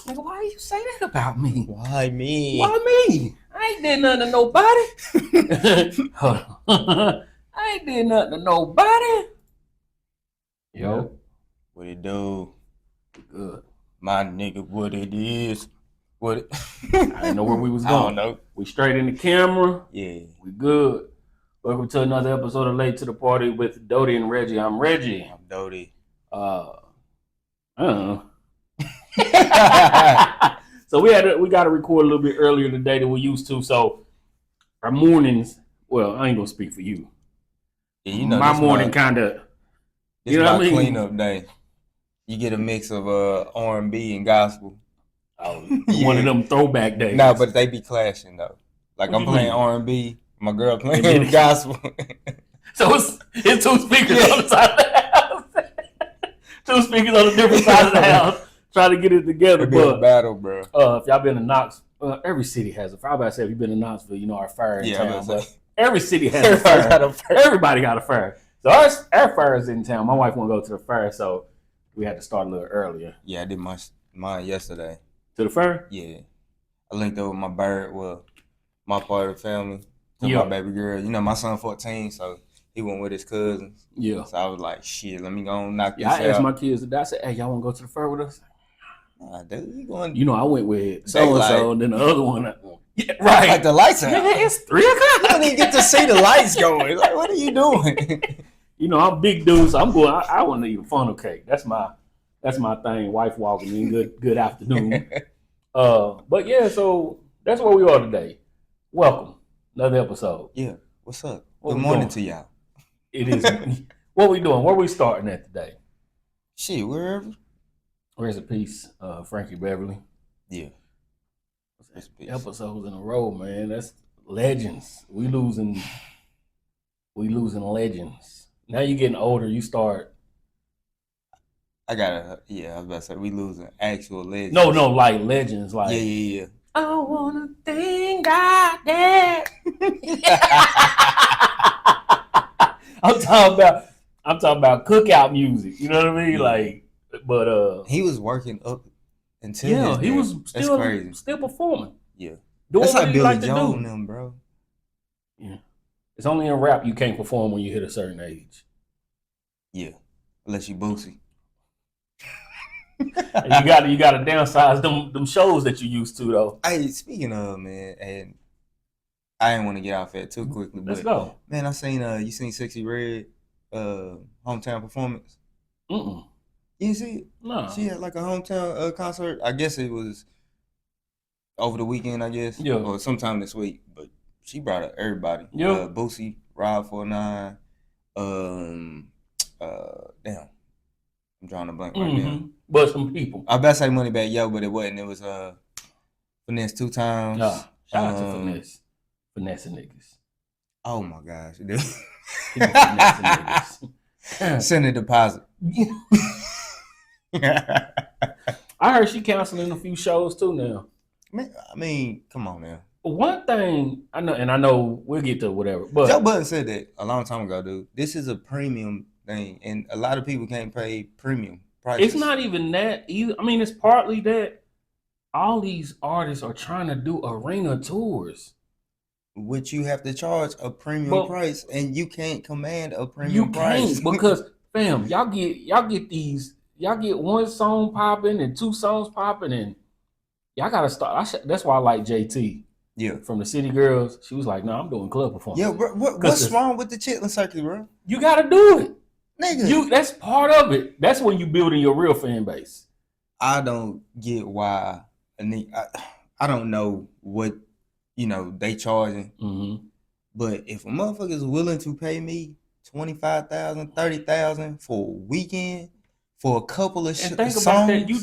Nigga, why you say that about me? Why me? Why me? I ain't did nothing to nobody. Hold on. I ain't did nothing to nobody. Yo. What it do? Good. My nigga, what it is. What it... I didn't know where we was going. I don't know. We straight in the camera. Yeah. We good. Welcome to another episode of Late to the Party with Dody and Reggie. I'm Reggie. I'm Dody. I don't know. So we got to record a little bit earlier today than we used to. So our mornings, well, I ain't gonna speak for you. Yeah, you know, my morning kind of. You know what I mean? Cleanup day. You get a mix of R&B and gospel. Oh, one of them throwback days. No, but they be clashing though. Like what I'm playing R&B, my girl playing gospel. So it's two speakers on the side of the house. Two speakers on the different side of the house. Try to get it together. It'd be a battle, bro. If y'all been to Knoxville, every city has a fire. I was about to say, if you've been to Knoxville, you know our fire in town. But every city has a fire. Everybody got a fire. So our fire is in town. My wife want to go to the fair, so we had to start a little earlier. Yeah, I did mine yesterday. To the fair? Yeah. I linked up with my bird, my part of the family, to my baby girl. You know, my son 14, so he went with his cousins. Yeah. So I was like, shit, let me go and knock this out. I asked my kids today, I said, hey, y'all want to go to the fair with us? Nah, dude, you going? You know, I went with so-and-so, and then the other one. Yeah, right. Like the lights out. Nigga, it's 3 o'clock. You don't even get to see the lights going. Like, what are you doing? You know, I'm big dude, so I'm going. I want to eat a funnel cake. That's my thing. Wife walking in. Good afternoon. But yeah, so that's where we are today. Welcome, another episode. Yeah, what's up? Good morning to y'all. It is. What we doing? Where we starting at today? Shit, wherever. Rest in peace, Frankie Beverly. Yeah. Episodes in a row, man. That's legends. We losing legends. Now you're getting older. You start. I was about to say we losing actual legends. No, like legends. Like yeah. I wanna thank God that. I'm talking about cookout music. You know what I mean? Yeah. Like, but he was working up until he was still performing. Yeah, that's like Billy Joel and them, bro. Yeah, it's only in rap you can't perform when you hit a certain age. Yeah, unless you Boosie. And you got to downsize them shows that you used to though. Hey, speaking of, man, and I didn't want to get off that too quickly. Let's go. Man, I seen you seen Sexy Red hometown performance? You didn't see it? No. She had like a hometown concert. I guess it was over the weekend, I guess. Yeah. Or sometime this week. But she brought up everybody. Yeah. Boosie, Rob 49, damn. I'm drawing a blank right now. But some people. I bet say Money Back Yo, but it wasn't. It was Finesse 2 times. Nah, shout out to Finesse. Finesse niggas. Oh my gosh. Finesse niggas. Send a deposit. I heard she canceling a few shows too now. Man, I mean, come on now. One thing I know, and I know we'll get to whatever, but Joe Budden said that a long time ago, dude. This is a premium thing, and a lot of people can't pay premium prices. It's not even that either. I mean, it's partly that all these artists are trying to do arena tours, which you have to charge a premium price, and you can't command a premium price. You can't because, fam, y'all get one song popping and 2 songs popping, and y'all gotta start. That's why I like JT. Yeah, from the City Girls. She was like, "No, I'm doing club performance." Yeah, what's wrong with the Chitlin Circuit, bro? You gotta do it, nigga. That's part of it. That's when you building your real fan base. I don't get why. I don't know what they charging. But if a motherfucker is willing to pay me $25,000, $30,000 for a weekend for a couple of songs, about that, you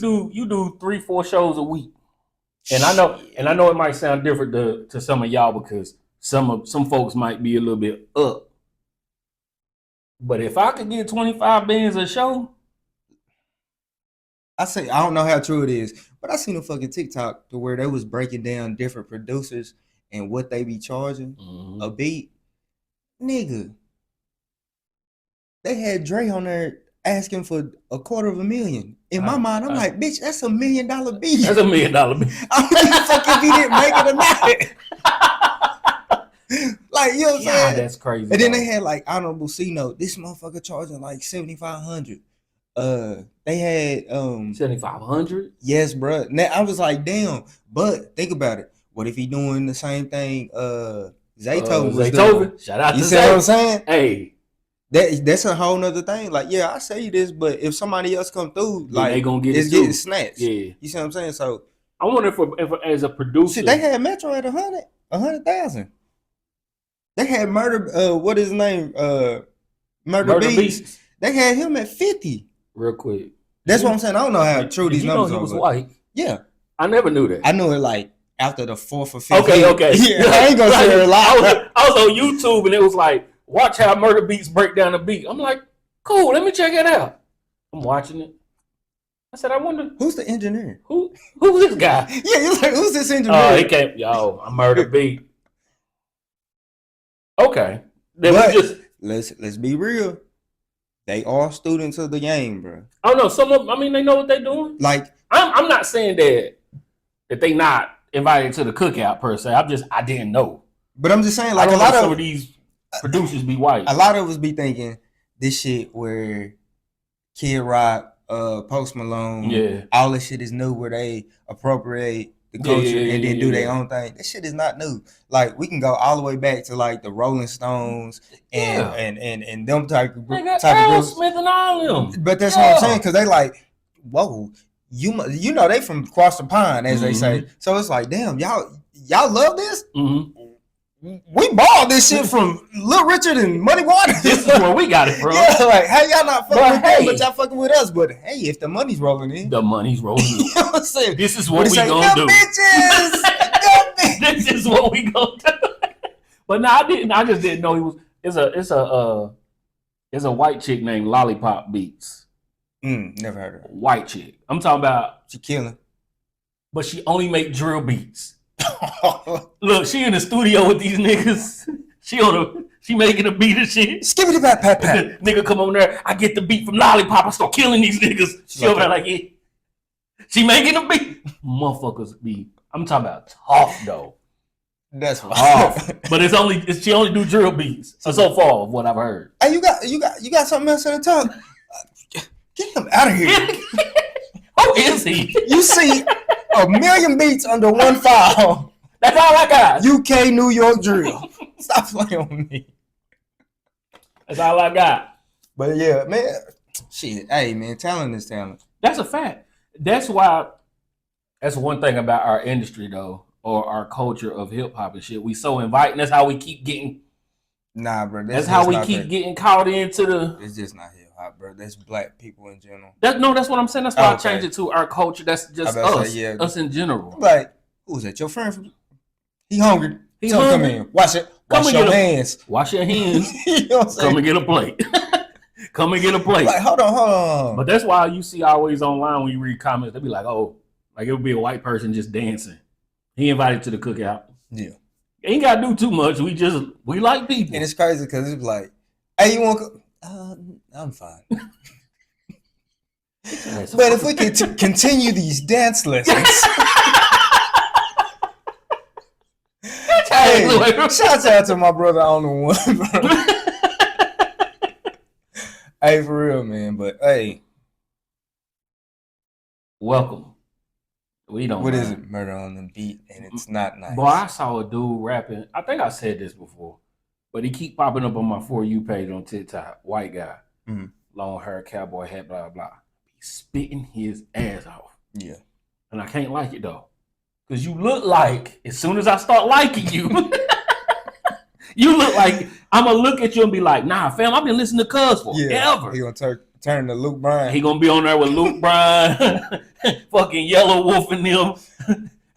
do 3-4 shows a week. And I know it might sound different to some of y'all because some folks might be a little bit up. But if I could get 25 bands a show, I don't know how true it is, but I seen a fucking TikTok to where they was breaking down different producers and what they be charging a beat. Nigga, they had Dre on there asking for $250,000. In my mind, I'm like, bitch, that's $1 million beat. That's $1 million beat. I'm like, fuck if he didn't make it or not. Like, you know what I'm saying? That's crazy. And then they had like honorable C note. This motherfucker charging like $7,500. They had 7,500. Yes, bro. Now I was like, damn. But think about it. What if he doing the same thing? Zaytoven was doing. Shout out to You see what I'm saying? Hey, that's a whole nother thing. Like, yeah, I say this, but if somebody else come through, like, they gonna get it's getting snatched. Yeah, you see what I'm saying? So I wonder if as a producer, shit, they had Metro at 100,000. They had Murder. What is his name? Murder Beats. They had him at 50. Real quick. That's what I'm saying. I don't know how true these numbers are. He was white. Yeah, I never knew that. I knew it like after the 4th or 5th. Okay. Yeah, I ain't gonna say it a lot. I was on YouTube and it was like, watch how Murder Beats break down the beat. I'm like, cool. Let me check it out. I'm watching it. I said, I wonder who's the engineer. Who's this guy? Yeah, you're like, who's this engineer? Oh, he came. Yo, a Murder Beat. Okay. Then but we just let's be real. They are students of the game, bro. I don't know. Some of them, I mean, they know what they're doing. Like, I'm not saying that they not invited to the cookout per se. I didn't know. But I'm just saying, like, a lot of some of these producers be white. A lot of us be thinking this shit where Kid Rock, Post Malone, all this shit is new, where they appropriate the culture and then do their own thing. This shit is not new. Like, we can go all the way back to like the Rolling Stones and them type of groups. Smith and all them. But that's what I'm saying, because they like, whoa, you know they from across the pond, as they say. So it's like, damn, y'all love this? We bought this shit from Little Richard and Muddy Waters. This is where we got it from. Yeah, like, hey, y'all not fucking with them, but y'all fucking with us. But hey, if the money's rolling in. The money's rolling in. You know what I'm saying? This is what we gonna do. Bitches! This is what we gonna do. But no, I just didn't know he was. It's a white chick named Lollipop Beats. Never heard of her. White chick. I'm talking about. She killing. But she only make drill beats. Look, she in the studio with these niggas. She making a beat and shit. Skip it back, pat. Nigga come on there. I get the beat from Lollipop. I start killing these niggas. She over there like, yeah. She making a beat. Motherfuckers be. I'm talking about tough though. That's tough. But she only do drill beats. So far of what I've heard. Hey, you got something else in the top? Get him out of here. Who is he? You see 1 million beats under one file. That's all I got. UK New York drill. Stop playing with me. That's all I got. But yeah, man. Shit. Hey, man. Talent is talent. That's a fact. That's why. That's one thing about our industry, though, or our culture of hip hop and shit. We so inviting. That's how we keep getting. Nah, bro. That's how we keep getting caught into the. It's just not hip hop, bro. That's black people in general. That's what I'm saying. That's why I changed it to our culture. That's just us. Us in general. Like, who's that? Your friend? He hungry. Come in. Wash it. Wash your hands. Wash your hands. You know what I'm saying? Come and get a plate. Come and get a plate. Like, hold on. But that's why you see always online when you read comments, they be like, oh, like it would be a white person just dancing. He invited to the cookout. Yeah. Ain't got to do too much. We like people. And it's crazy because it's like, hey, you want to I'm fine. But if we can continue these dance lessons. Hey, shout out to my brother on the one, bro. Hey, for real, man. But hey, welcome. We don't. What is it? Murder on the beat, and it's not nice. Boy, I saw a dude rapping. I think I said this before, but he keep popping up on my For You page on TikTok. White guy, long hair, cowboy hat, blah blah. He's spitting his ass off. Yeah, and I can't like it though. Because you look like, as soon as I start liking you, you look like, I'm going to look at you and be like, nah, fam, I've been listening to Cuz forever. He going to turn to Luke Bryan. He going to be on there with Luke Bryan, fucking Yellow Wolf and them.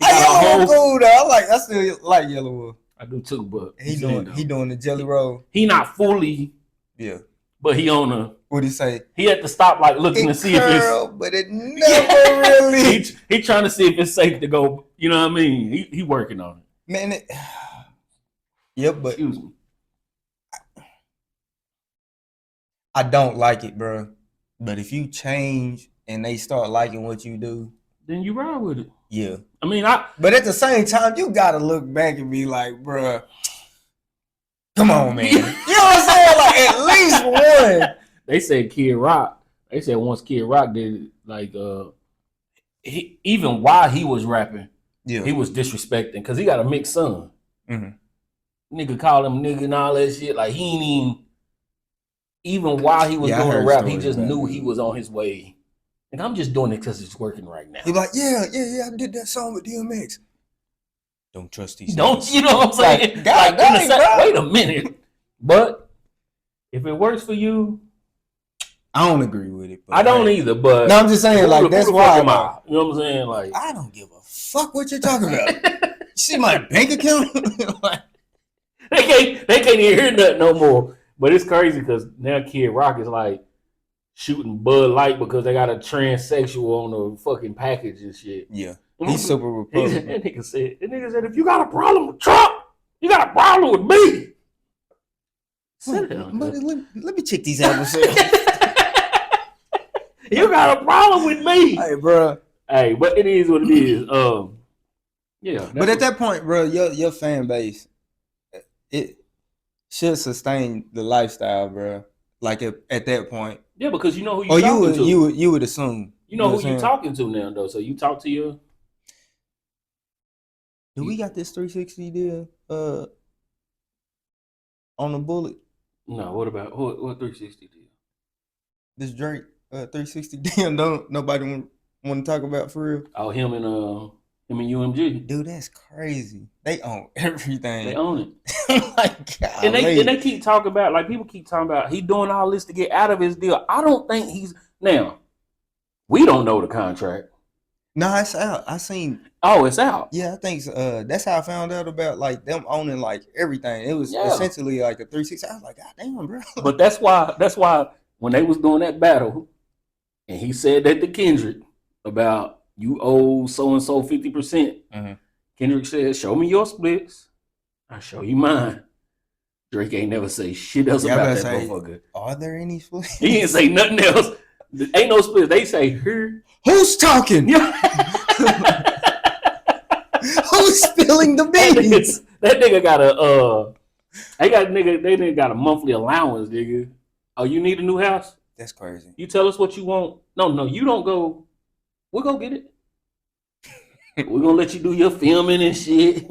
Yellow Wolf cool, though. I still like Yellow Wolf. I do too, but he doing the Jelly Roll. He not fully, but he on a. What'd he say? He had to stop looking to see if it's. But it never really. He trying to see if it's safe to go. You know what I mean? He working on it. Man, yep, but excuse me. I don't like it, bro. But if you change and they start liking what you do, then you ride with it. Yeah. I mean, But at the same time, you gotta look back and be like, bruh, come on, man. You know what I'm saying? Like, at least one. They said Kid Rock. They said once Kid Rock did it, like, even while he was rapping, he was disrespecting because he got a mixed son. Mm-hmm. Nigga called him nigga and all that shit. Like, he ain't even while he was doing the rap, he just knew he was on his way. And I'm just doing it because it's working right now. He's like, yeah, I did that song with DMX. Don't trust these. Don't, you know what I'm saying? Like, God, dang, wait a minute. But if it works for you, I don't agree with it. I don't either. But no, I'm just saying, like, that's why. You know what I'm saying? Like, I don't give a fuck what you're talking about. You see my bank account? Like, they can't even hear nothing no more. But it's crazy because now Kid Rock is like shooting Bud Light because they got a transsexual on the fucking package and shit. Yeah. He's super Republican. That nigga said, if you got a problem with Trump, you got a problem with me. Sit down. Let me check these out. You got a problem with me. Hey, bro. Hey, but it is what it is. Yeah. But at that point, bro, your fan base, it should sustain the lifestyle, bro. Like at that point. Yeah, because you know who you're talking to. You would assume. You know who you're talking to now, though. So you talk to your. Do we got this 360 deal on the bullet? No, what about what 360 deal? This Drake 360 deal don't nobody want to talk about for real. Oh, him and UMG. Dude, that's crazy. They own everything. They own it. Oh my God. And they keep talking about, like, people keep talking about he doing all this to get out of his deal. I don't think he's now. We don't know the contract. No, it's out. I seen. Oh, it's out. Yeah, I think that's how I found out about like them owning like everything. It was essentially like a 360. I was like, God damn, bro. But that's why when they was doing that battle, and he said that to Kendrick about you owe so and so 50%. Mm-hmm. Kendrick said, "Show me your splits, I'll show you mine." Drake ain't never say shit else about that motherfucker. Are there any splits? He didn't say nothing else. Ain't no splits. They say here. Who's talking? Who's spilling the beans? That nigga got they nigga got a monthly allowance, nigga. Oh, you need a new house? That's crazy. You tell us what you want. No, you don't go. We'll go get it. We're gonna let you do your filming and shit.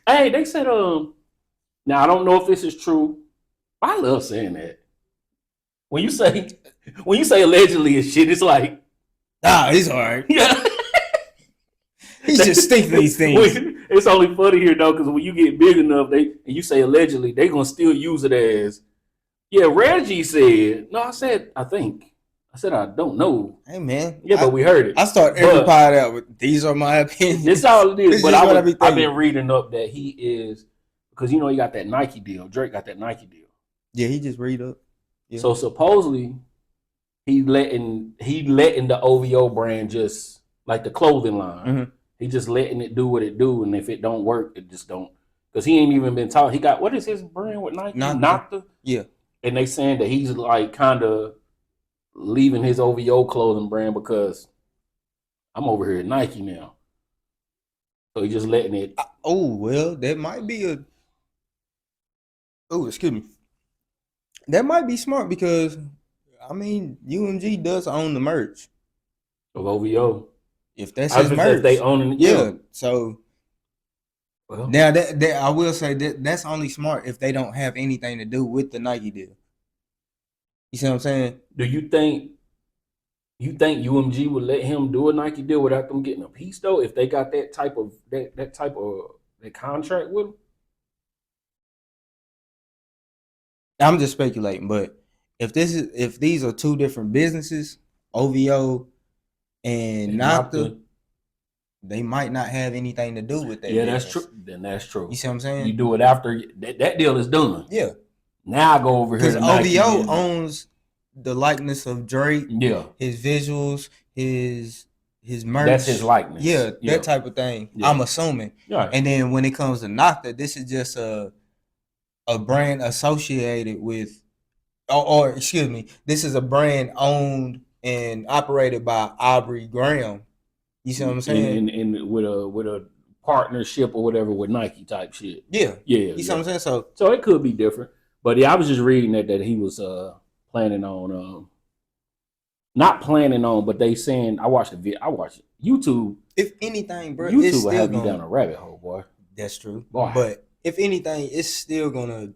Hey, they said now I don't know if this is true. I love saying that. When you say allegedly and shit, it's like, he's all right. Yeah. He's just thinking these things. It's only funny here though, because when you get big enough, and you say allegedly, they gonna still use it as, yeah, Reggie said. No, I said I think. I said I don't know. Hey man. Yeah, but we heard it. I start every pod out with these are my opinions. That's all it is. But I've been reading up that he is, because you know he got that Nike deal. Drake got that Nike deal. Yeah, he just read up. Yeah. So supposedly he letting the OVO brand just like the clothing line. Mm-hmm. He just letting it do what it do, and if it don't work, it just don't. Because he ain't even been taught. He got, what is his brand with Nike? Nocta? Yeah. And they saying that he's like kind of leaving his OVO clothing brand because I'm over here at Nike now. So he's just letting it. Well, that might be excuse me. That might be smart because, I mean, UMG does own the merch of OVO. If that's his merch, they own it. Yeah. So now that I will say that's only smart if they don't have anything to do with the Nike deal. You see what I'm saying? Do you think UMG would let him do a Nike deal without them getting a piece though? If they got that type of contract with him? I'm just speculating, but if these are two different businesses, OVO and Nocta, they might not have anything to do with that. Yeah, business. That's true. Then that's true. You see what I'm saying? You do it after that deal is done. Yeah. Now I go over here. Because OVO owns the likeness of Drake. Yeah. His visuals, his merch. That's his likeness. Yeah, that type of thing. Yeah. I'm assuming. Right. And then when it comes to Nocta, this is just a brand associated with, or excuse me, this is a brand owned and operated by Aubrey Graham. You see what I'm saying? And with a partnership or whatever with Nike type shit. Yeah. Yeah. You see what I'm saying? So it could be different. But yeah, I was just reading that he was planning on not planning on, but they saying I watched YouTube. If anything, bro, YouTube it's will still have you down a rabbit hole, boy. That's true. Boy. But if anything, it's still gonna,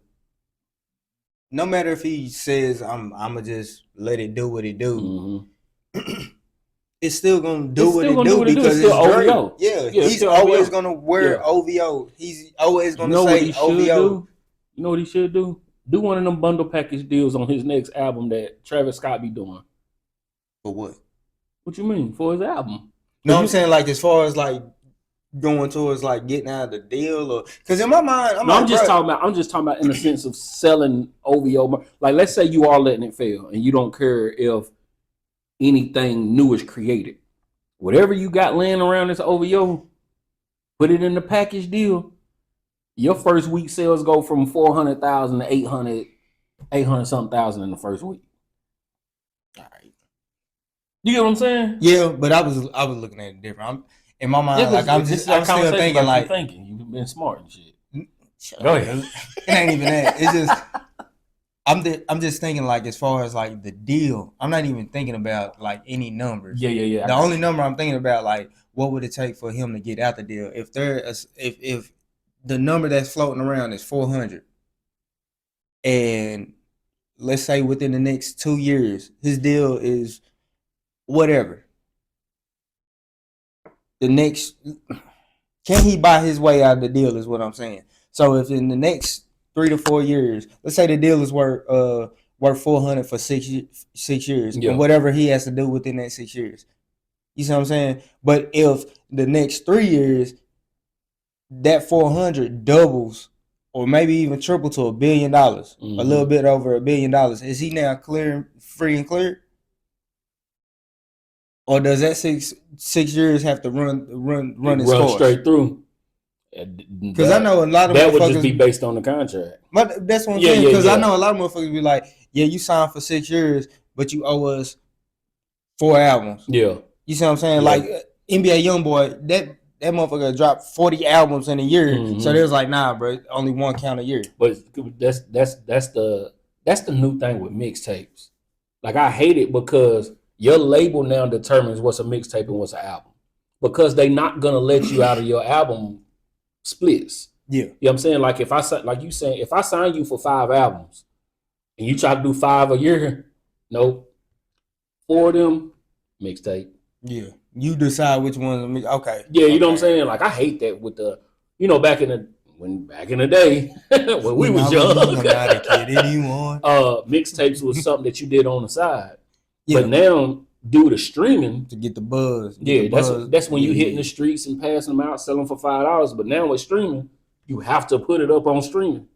no matter if he says I'ma just let it do what it do, it's still gonna do what it do because it's Drake. OVO. Yeah, he's always gonna wear OVO. He's always gonna say OVO. You know what he should do? Do one of them bundle package deals on his next album that Travis Scott be doing. For what? What you mean? For his album? No, I'm saying like as far as like going towards like getting out of the deal, or because in my mind, I'm just talking about in the sense of selling OVO. Like, let's say you are letting it fail, and you don't care if anything new is created. Whatever you got laying around this OVO, put it in the package deal. Your first week sales go from 400,000 to 800 something thousand in the first week. All right. You get what I'm saying? Yeah, but I was looking at it different. In my mind, like I'm still thinking like you've been smart and shit. Go ahead. It ain't even that. It's just I'm just thinking like as far as like the deal. I'm not even thinking about like any numbers. Yeah. The only number I'm thinking about like what would it take for him to get out the deal? If the number that's floating around is 400, and let's say within the next 2 years his deal is whatever. Can he buy his way out of the deal is what I'm saying. So if in the next 3 to 4 years, let's say the deal is worth 400 for 6 years, and whatever he has to do within that 6 years. You see what I'm saying? But if the next 3 years that 400 doubles or maybe even triple to $1 billion, a little bit over $1 billion, is he now free and clear? Or does that six years have to run its course straight through? Because I know a lot of that would just be based on the contract. But that's what I'm saying. Because I know a lot of motherfuckers be like, "Yeah, you signed for 6 years, but you owe us 4 albums." Yeah, you see what I'm saying? Yeah. Like NBA YoungBoy, that motherfucker dropped 40 albums in a year. So they was like, "Nah, bro, only one count a year." But that's the new thing with mixtapes. Like I hate it because your label now determines what's a mixtape and what's an album, because they not gonna let you out of your album splits. Yeah, you know what I'm saying? Like if I sign you for 5 albums and you try to do 5 a year, nope. 4 of them mixtape. Yeah, you decide which one. Okay. Yeah, you know what I'm saying? Like I hate that with the, back in the day when we was young, mixtapes was something that you did on the side. Yeah. But now, due to streaming, to get the buzz, that's when you hitting the streets and passing them out, selling for $5. But now with streaming, you have to put it up on streaming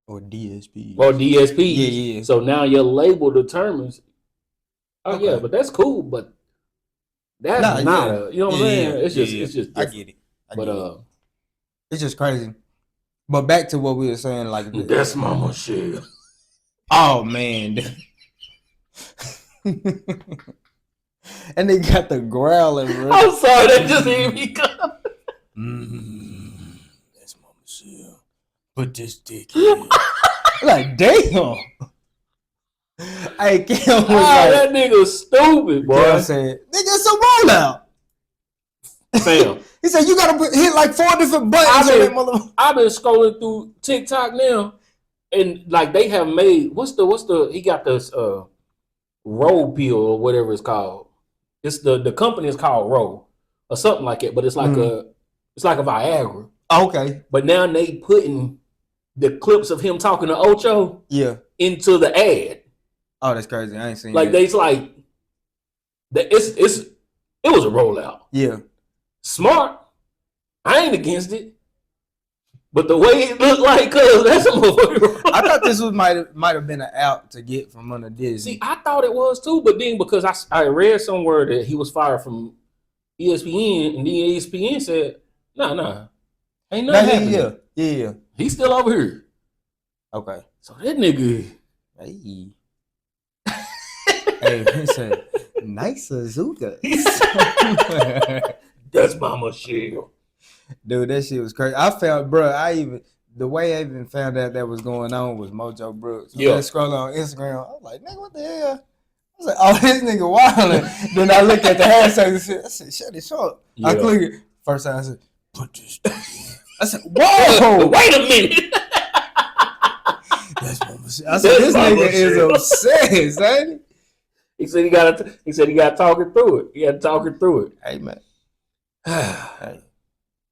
or DSP. Yeah. So now your label determines. Oh okay. Yeah, but that's cool. But that's not you know what I'm saying? It's just different. I get it. It's just crazy. But back to what we were saying, like that's mama shit. Oh man. And they got the growling. Bro. I'm sorry, that just made me come. That's mama shit. Put this dick in. Like damn. Hey, Kim was that nigga stupid, boy. Kim said, "Nigga, it's a rollout." Fam. He said, "You gotta hit like 4 different buttons on that motherfucker." I've been scrolling through TikTok now, and like they have made he got this Roll pill or whatever it's called. It's the company is called Roll or something like that, but it's like a Viagra. Okay. But now they putting the clips of him talking to Ocho into the ad. Oh, that's crazy. I ain't seen like that. It was a rollout. Yeah. Smart. I ain't against it. But the way it looked like, that's a motherfucker. I thought this might have been an out to get from under Disney. See, I thought it was too, but then because I read somewhere that he was fired from ESPN, and then ESPN said, nah, ain't nothing happening. Yeah. He's still over here. Okay. So that nigga, hey. Hey, he said, nice Azuka. That's my Michelle. Dude, that shit was crazy. I felt, bro, the way I even found out that was going on was Mojo Brooks. So I scroll on Instagram. I was like, nigga, what the hell? I was like, oh, this nigga wildin'. Then I looked at the hashtag and shit. I said, shut it short. Yeah. I clicked it. First time I said, put this. I said, whoa, wait a minute. That's what I said, this nigga is obsessed, ain't he? He said he got to talk it through it. He had to talk it through it. Hey, man. Hey.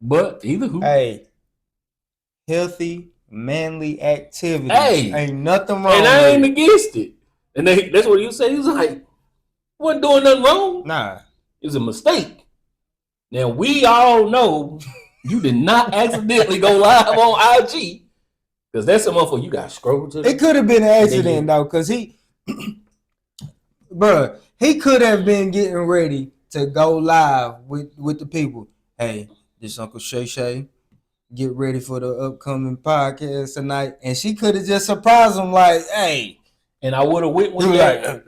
But either who. Hey. Healthy, manly activity. Hey. Ain't nothing wrong and with I ain't it. Against it. And that's what he said. He was like, wasn't doing nothing wrong. Nah. It was a mistake. Now, we all know you did not accidentally go live on IG. Because that's a motherfucker you got to scroll to. It could have been an accident, though, because he could have been getting ready to go live with the people. Hey, this Uncle Shay Shay, get ready for the upcoming podcast tonight. And she could have just surprised him like, hey. And I would have went with that.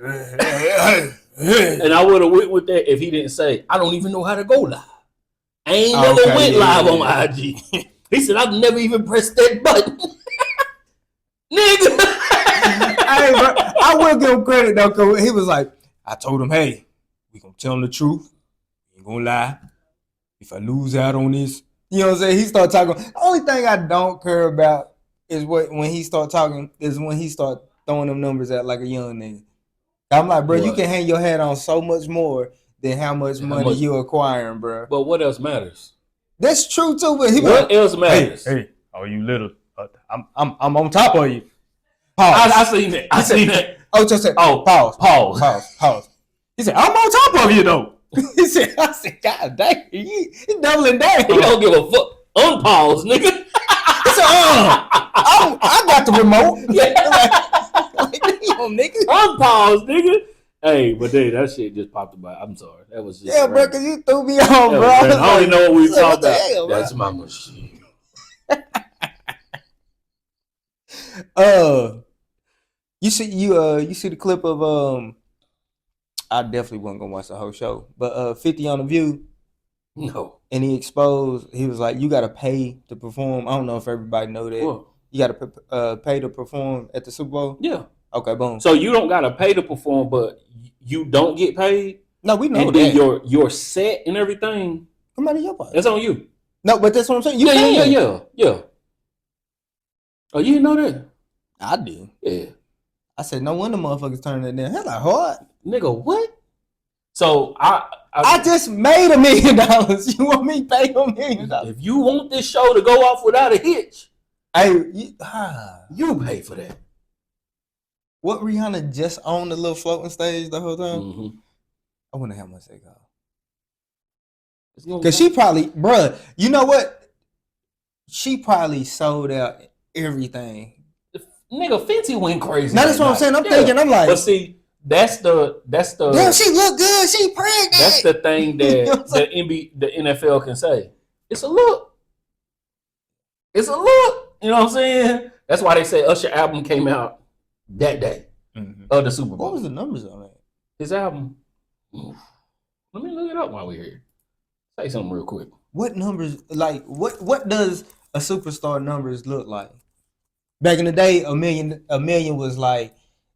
And I would have went with that if he didn't say, I don't even know how to go live. I ain't never went live on IG. He said, I've never even pressed that button. Nigga. Hey, bro, I will give him credit, though, because he was like, I told him, hey, we going to tell him the truth. We ain't going to lie. If I lose out on this, you know what I'm saying? He started talking. The only thing I don't care about is when he start talking, is when he start throwing them numbers out like a young nigga. I'm like, bro, you can hang your hat on so much more than how much money you acquiring, bro. But what else matters? That's true too. But what else matters? Hey, oh, you little. I'm on top of you. Pause. I seen that. I seen that. Oh, just said. Oh, pause. He said, I'm on top of you though. He said, I said, God dang, he doubling down. He don't give a fuck. Unpause, nigga. He said, I got the remote. Yeah. Like, damn, nigga. Unpause, nigga. Hey, but that shit just popped about. I'm sorry. That was just bro, because you threw me on, bro. I don't even know what we talking about. Hell, that's my machine. You see the clip of I definitely wasn't gonna watch the whole show, but 50 on the View. No. And he was like, you gotta pay to perform. I don't know if everybody know that. What? You gotta pay to perform at the Super Bowl? Yeah. Okay, boom. So you don't gotta pay to perform, but you don't get paid? No, we know and that. Then your set and everything. Come out of your pocket. That's on you. No, but that's what I'm saying. Yeah. Oh, you didn't know that? I did. Yeah. I said, no wonder motherfuckers turning it down. Hell, hard. Nigga, what? So I just made $1 million. You want me to pay $1 million? If you want this show to go off without a hitch, hey, you pay for that. What, Rihanna just on the little floating stage the whole time? Mm-hmm. I wonder how much they got. Because she probably, bruh, you know what? She probably sold out everything. Nigga, Fenty went crazy. Now that's what I'm saying. I'm thinking, I'm like, but see, that's the damn, she look good. She pregnant. That's the thing that the NFL can say. It's a look. It's a look. You know what I'm saying? That's why they say Usher album came out that day of the Super Bowl. What was the numbers on that? His album. Let me look it up while we're here. Say something real quick. What numbers? Like what does a superstar numbers look like? Back in the day, a million was like,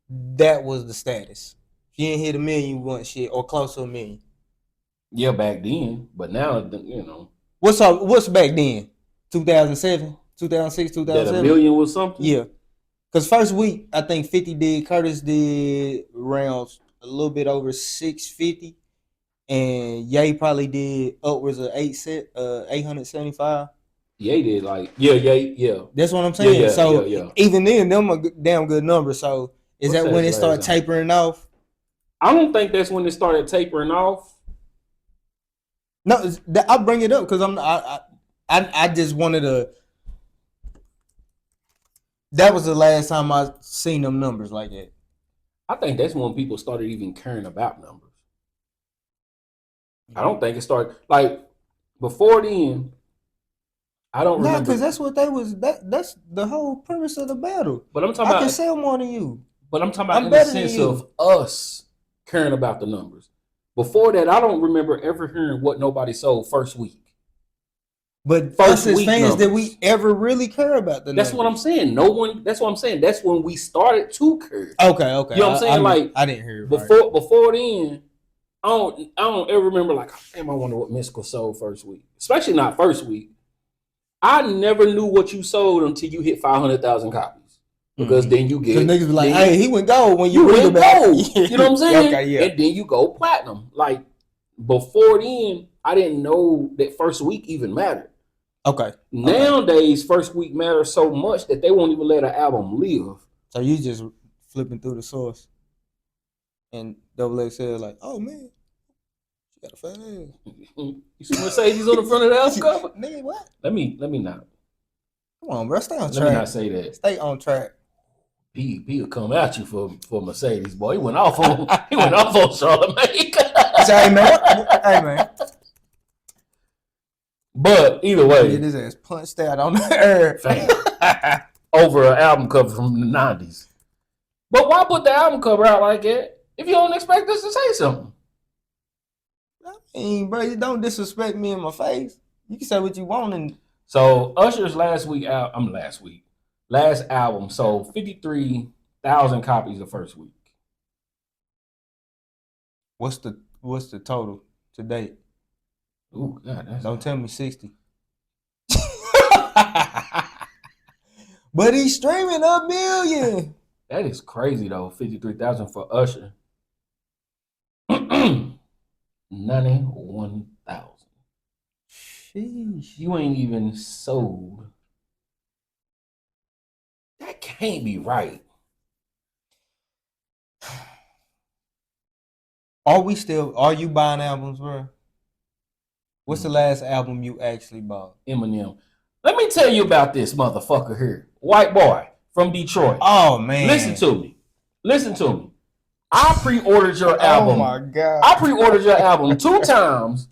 that was the status. If you didn't hit $1 million, you want shit, or close to $1 million. Yeah, back then, but now, you know. What's back then? 2007, 2006, 2007? That $1 million was something? Yeah. Because first week, I think 50 did, Curtis did around a little bit over 650, and Ye probably did upwards of 875. Ye did yeah. That's what I'm saying. Yeah, so even then, them are damn good numbers. So is that when it started tapering off? I don't think that's when it started tapering off. No, I'll bring it up because I just wanted to. That was the last time I seen them numbers like that. I think that's when people started even caring about numbers. I don't think it started like before then. I don't remember. because that's what they was. That's the whole premise of the battle. But I'm talking about. I can sell more than you. But I'm talking about in the sense of us caring about the numbers. Before that, I don't remember ever hearing what nobody sold first week. But first as fans, did we ever really care about the numbers? That's what I'm saying. No one. That's what I'm saying. That's when we started to care. Okay. You know what I'm saying? I didn't hear it before then. I don't ever remember like, damn, I wonder what Mystical sold first week. Especially not first week. I never knew what you sold until you hit 500,000 copies. Because then you get... Because niggas be like, hey, he went gold when you went gold. You know what I'm saying? Okay, yeah. And then you go platinum. Like, before then, I didn't know that first week even mattered. Okay. Nowadays, first week matters so much that they won't even let an album live. So you just flipping through the source. And Double X said like, oh man, she got a fat ass. You see Mercedes on the front of the album cover? Nigga, what? Let me not. Come on, bro. Stay on track. Let me not say that. Stay on track. He will come at you for Mercedes, boy. He went off on Charlamagne. Hey man. But either way, get his ass punched out on the air over an album cover from the 90s. But why put the album cover out like that if you don't expect us to say something? I mean, bro, you don't disrespect me in my face. You can say what you want. And so Usher's last album sold 53,000 copies the first week. What's the total to date? Ooh, God, don't tell me 60. But he's streaming 1 million. That is crazy though. 53,000 for Usher. 91,000. Sheesh. You ain't even sold. That can't be right. Are you buying albums, bro? What's the last album you actually bought? Eminem. Let me tell you about this motherfucker here. White boy from Detroit. Oh, man. Listen to me. I pre-ordered your album. Oh, my God. I pre-ordered your album 2 times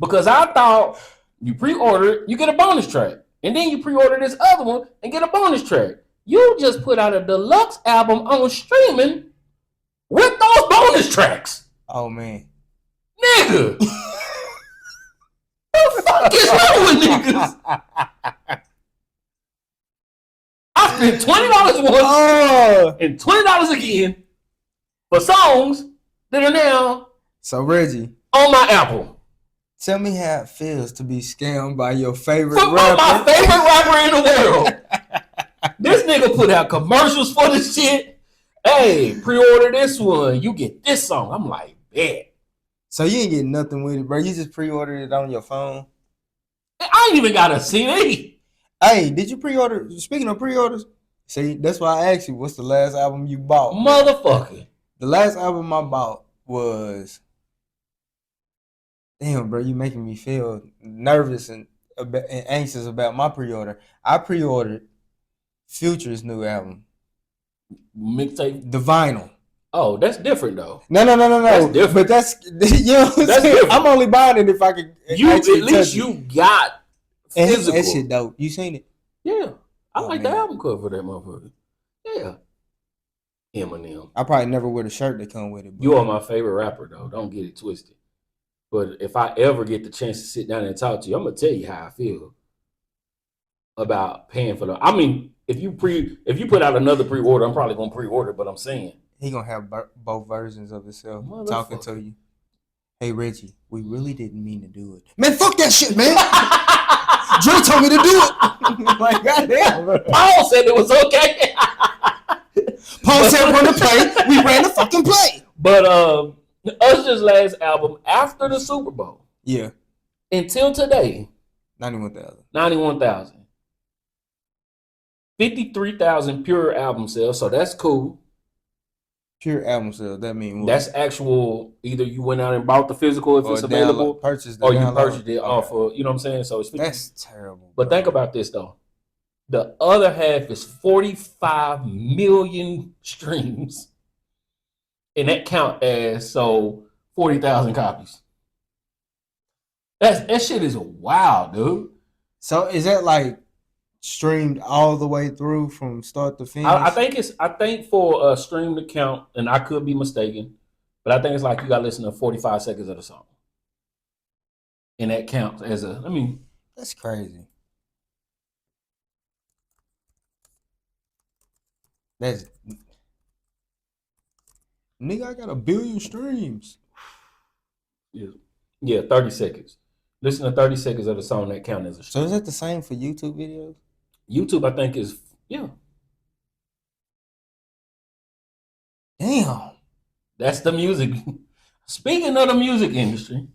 because I thought you pre-ordered, you get a bonus track. And then you pre-order this other one and get a bonus track. You just put out a deluxe album on streaming with those bonus tracks. Oh, man. Nigga. What the fuck is wrong with niggas? I spent $20 once and $20 again for songs that are now so Reggie on my Apple. Tell me how it feels to be scammed by your favorite rapper. My favorite rapper in the world. This nigga put out commercials for this shit. Hey, pre-order this one. You get this song. I'm like, bet. So you ain't getting nothing with it, bro. You just pre-ordered it on your phone. I ain't even got a CD. Hey, did you pre-order? Speaking of pre-orders, see, that's why I asked you, what's the last album you bought? Motherfucker. The last album I bought was... Damn, bro, you making me feel nervous and anxious about my pre-order. I pre-ordered Future's new album. Mixtape? The vinyl. Oh, that's different though. No. That's different. But that's you know what I'm saying? I'm only buying it if I can. You at least you got physical. That shit dope. You seen it? Yeah, I like the album cover for that motherfucker. Yeah, Eminem. I probably never wear the shirt that come with it. You are my favorite rapper though. Don't get it twisted. But if I ever get the chance to sit down and talk to you, I'm gonna tell you how I feel about paying for the. I mean, if you put out another pre-order, I'm probably gonna pre-order. But I'm saying. He gonna have both versions of himself talking to you. Hey Reggie, we really didn't mean to do it. Man, fuck that shit, man. Dre told me to do it. Like, goddamn. Paul said it was okay. Paul said run the play. We ran the fucking play. But Usher's last album after the Super Bowl. Yeah. Until today. 91,000. 53,000 pure album sales, so that's cool. Pure album sales, that means what? That's actual, either you went out and bought the physical if it's available, or you purchased it off of, you know what I'm saying? So it's 50. That's terrible. But think about this though. The other half is 45 million streams. And that count as 40,000 copies. That shit is wild, dude. So is that like streamed all the way through from start to finish? I think for a stream to count, and I could be mistaken, But I think it's like you got to listen to 45 seconds of the song. And that counts as a, That's crazy. That's nigga, I got 1 billion streams. Yeah, 30 seconds. Listen to 30 seconds of the song that count as a stream. So is that the same for YouTube videos? YouTube, I think, is, yeah. Damn. That's the music. Speaking of the music industry,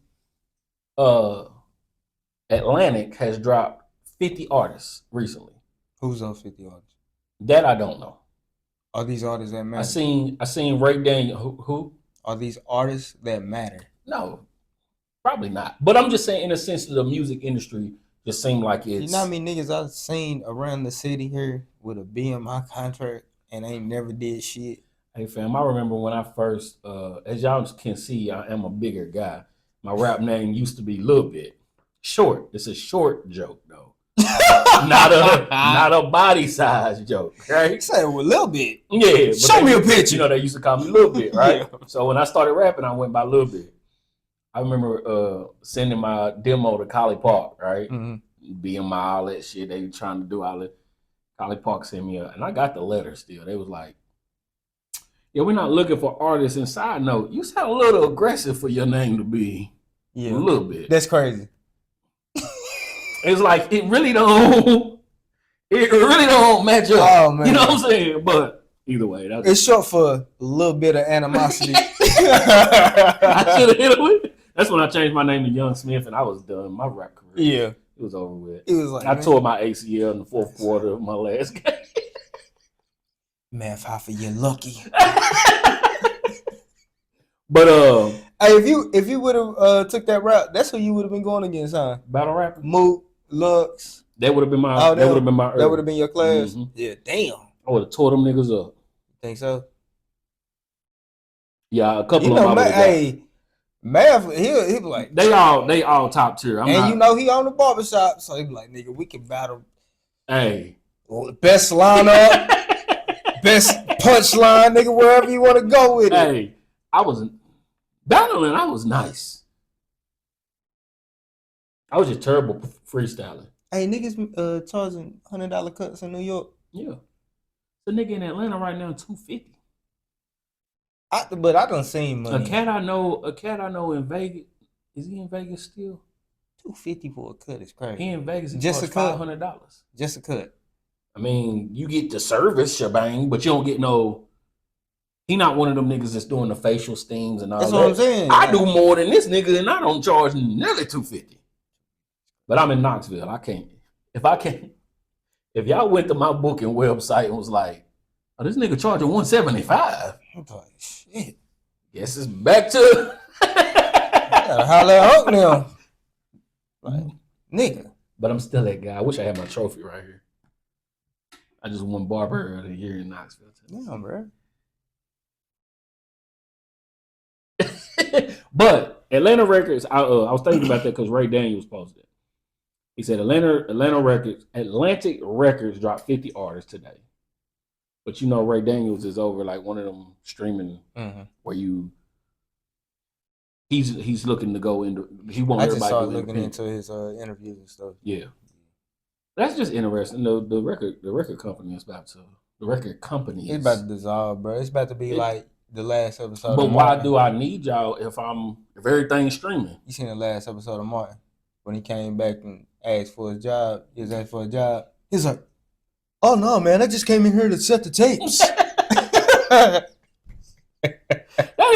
Atlantic has dropped 50 artists recently. Who's on 50 artists? That I don't know. Are these artists that matter? I seen Ray Daniel. Who? Are these artists that matter? No, probably not. But I'm just saying, in a sense, the music industry just seemed like it's. You know how many niggas I've seen around the city here with a BMI contract and ain't never did shit? Hey fam, I remember when I first, as y'all can see, I am a bigger guy. My rap name used to be Lil Bit. Short. It's a short joke though. not a body size joke, right? You said a little bit. Yeah. But Show me a picture. You know, they used to call me Lil Bit, right? Yeah. So when I started rapping, I went by Lil Bit. I remember sending my demo to College Park, right? Mm-hmm. BMI, all that shit. They were trying to do all that. College Park sent me and I got the letter still. They was like, yeah, we're not looking for artists. And side note, you sound a little aggressive for your name to be. Yeah. A little bit. That's crazy. It's like it really don't match up. Oh, man. You know what I'm saying? But either way, it's short for a little bit of animosity. I should have hit it with it. That's when I changed my name to Young Smith and I was done. My rap career. Yeah. It was over with. It was like I tore my ACL in the fourth quarter of my last game. Man, Fafa, you're lucky. But hey, if you would have took that route, that's who you would have been going against, huh? Battle rapper, Mook, Lux. That would have been my. That would have been my. That would have been your class. Mm-hmm. Yeah, damn. I would have tore them niggas up. Think so? Yeah, a couple you of know, them. Hey, Mav, he be like they all top tier. You know he on the barbershop, so he be like, nigga, we can battle. Hey, best lineup, best punchline, nigga, wherever you want to go with it. Hey, I wasn't battling. I was nice. I was just terrible freestyling. Hey, niggas charging $100 cuts in New York. Yeah, the nigga in Atlanta right now $250. But I done seen money. A cat I know in Vegas. Is he in Vegas still? $250 for a cut is crazy. He in Vegas. Just a cut. $500. Just a cut. I mean, you get the service shebang, but you don't get no. He not one of them niggas that's doing the facial steams and all that's that. That's what I'm saying. I do more than this nigga, and I don't charge nearly $250. But I'm in Knoxville. I can't. If y'all went to my booking website and was like, "Oh, this nigga charging $175," I'm like, shit. Guess it's back to. Gotta holler at Hunk now. Like, nigga. But I'm still that guy. I wish I had my trophy right here. I just won Barber of the Year in Knoxville. Damn, bro. But Atlanta Records, I was thinking about that because Ray Daniels posted it. He said Atlantic Records dropped 50 artists today. But you know Ray Daniels is over like one of them streaming where he's looking to go into. He wants everybody. I just started looking into his interviews and stuff. Yeah, that's just interesting. The record company is about to. The record company it's about to dissolve, bro. It's about to be like the last episode. But of why Martin. do I need y'all if everything's streaming? You seen the last episode of Martin when he came back and asked for his job? He was asked for a job. He's like, "Oh no, man! I just came in here to set the tapes." That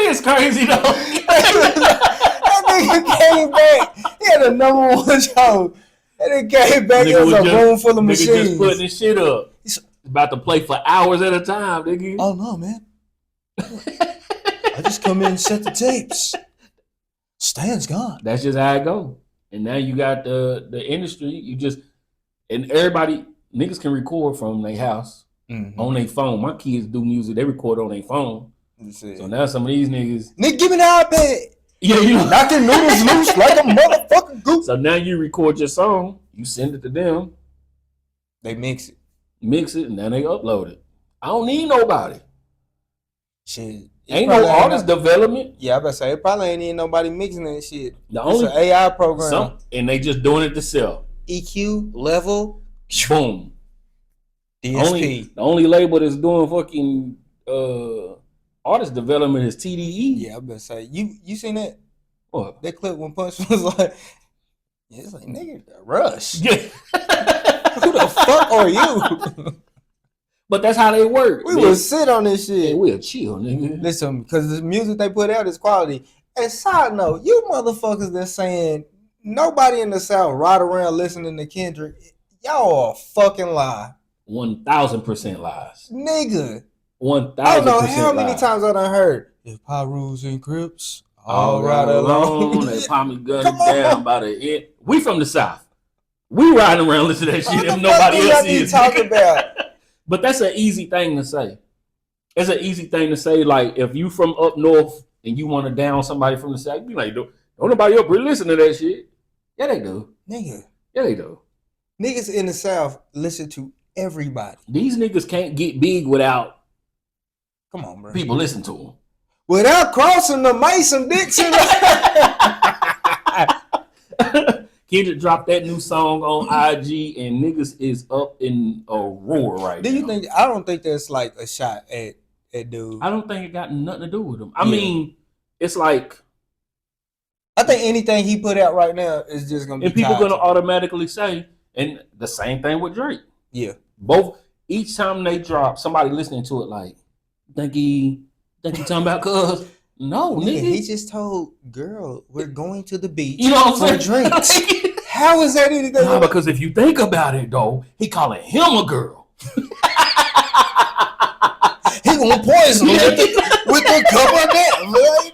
is crazy though. That nigga came back. He had a #1 job. And he came back. It was a room full of machines. Just putting his shit up. He's about to play for hours at a time, nigga. Oh no, man! I just come in and set the tapes. Stan's gone. That's just how it go. And now you got the industry. You just and everybody niggas can record from their house on their phone. My kids do music. They record on their phone. So now some of these niggas, nigga, give me the iPad. Yeah, you know, knocking noodles loose like a motherfucking goose. So now you record your song, you send it to them. They mix it, and then they upload it. I don't need nobody. Shit, Ain't no artist development. Yeah, I better say it probably ain't even nobody mixing that shit. It's an AI program. And they just doing it to sell. EQ level. Boom. DSP. The only label that's doing fucking artist development is TDE. Yeah, I better say you seen that? What? That clip when Punch was like, yeah, it's like nigga, Rush. Yeah. Who the fuck are you? But that's how they work. We will sit on this shit. Yeah, we'll chill, nigga. Listen, because the music they put out is quality. And side note, you motherfuckers that's saying nobody in the South ride around listening to Kendrick, y'all are fucking lie. 1,000% lies. Nigga. 1,000% I don't know how lies. many times I done heard, if Pyrus and Crips all right alone, they pop me gun down by the end. We from the South. We riding around listening to that shit if nobody else is. Talking about? But that's an easy thing to say. It's an easy thing to say. Like, if you from up north and you want to down somebody from the South, you be like, don't nobody up here listen to that shit. Yeah, they do. Nigga. Yeah, they do. Niggas in the South listen to everybody. These niggas can't get big without come on, bro. People listen to them. Without crossing the Mason-Dixon. Kendrick dropped that new song on IG and niggas is up in a roar right now. Do you think? I don't think that's like a shot at dude. I don't think it got nothing to do with him. I mean, it's like I think anything he put out right now is just gonna be. And people gonna automatically say, and the same thing with Drake. Yeah. Both each time they drop, somebody listening to it like, think he talking about cuz. No, nigga. He just told girl, we're going to the beach. You know what I'm saying? For drinks. How is that anything? No, because if you think about it though, he calling him a girl. He gonna poison him with the cup of that.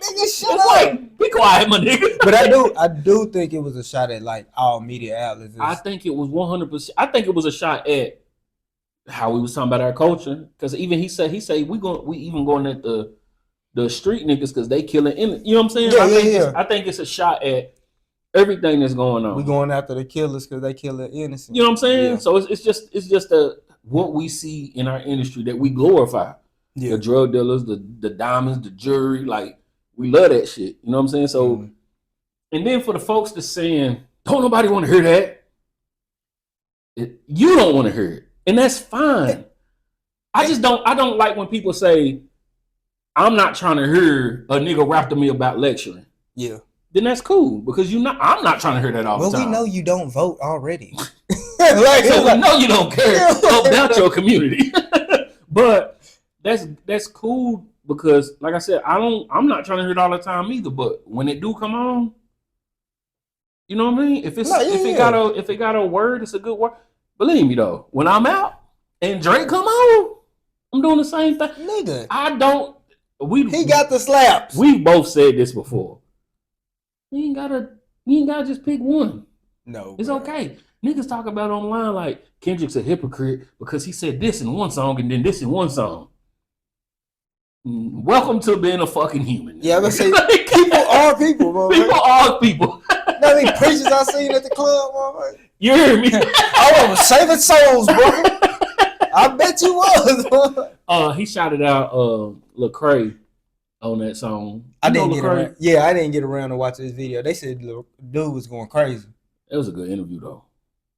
Nigga, shut up. Like, be quiet, my nigga. But I do think it was a shot at like all media outlets. I think it was 100%. I think it was a shot at how we was talking about our culture. Because even he said we even going at the street niggas because they killing in. You know what I'm saying? I think it's a shot at everything that's going on. We going after the killers because they kill the innocent. You know what I'm saying? Yeah. So it's just what we see in our industry that we glorify. Yeah. The drug dealers, the diamonds, the jury, like we love that shit. You know what I'm saying? So, and then for the folks that's saying, don't nobody want to hear that. You don't want to hear it, and that's fine. I don't like when people say, I'm not trying to hear a nigga rap to me about lecturing. Yeah. Then that's cool because I'm not trying to hear that all the time. Well, we know you don't vote already. So we know you don't care about your community. But that's cool because, like I said, I'm not trying to hear it all the time either. But when it do come on, you know what I mean? If it got a word, it's a good word. Believe me though, when I'm out and Drake come on, I'm doing the same thing. Nigga, he got the slaps. We've both said this before. You ain't gotta just pick one. No, it's okay. Niggas talk about online like Kendrick's a hypocrite because he said this in one song and then this in one song. Welcome to being a fucking human. Yeah, I'm gonna say people are people, bro. People are people. You know how many preachers I seen at the club, bro? You hear me? I was saving souls, bro. I bet you was. He shouted out Lecrae on that song. I didn't get around to watch this video. They said the dude was going crazy. It was a good interview though.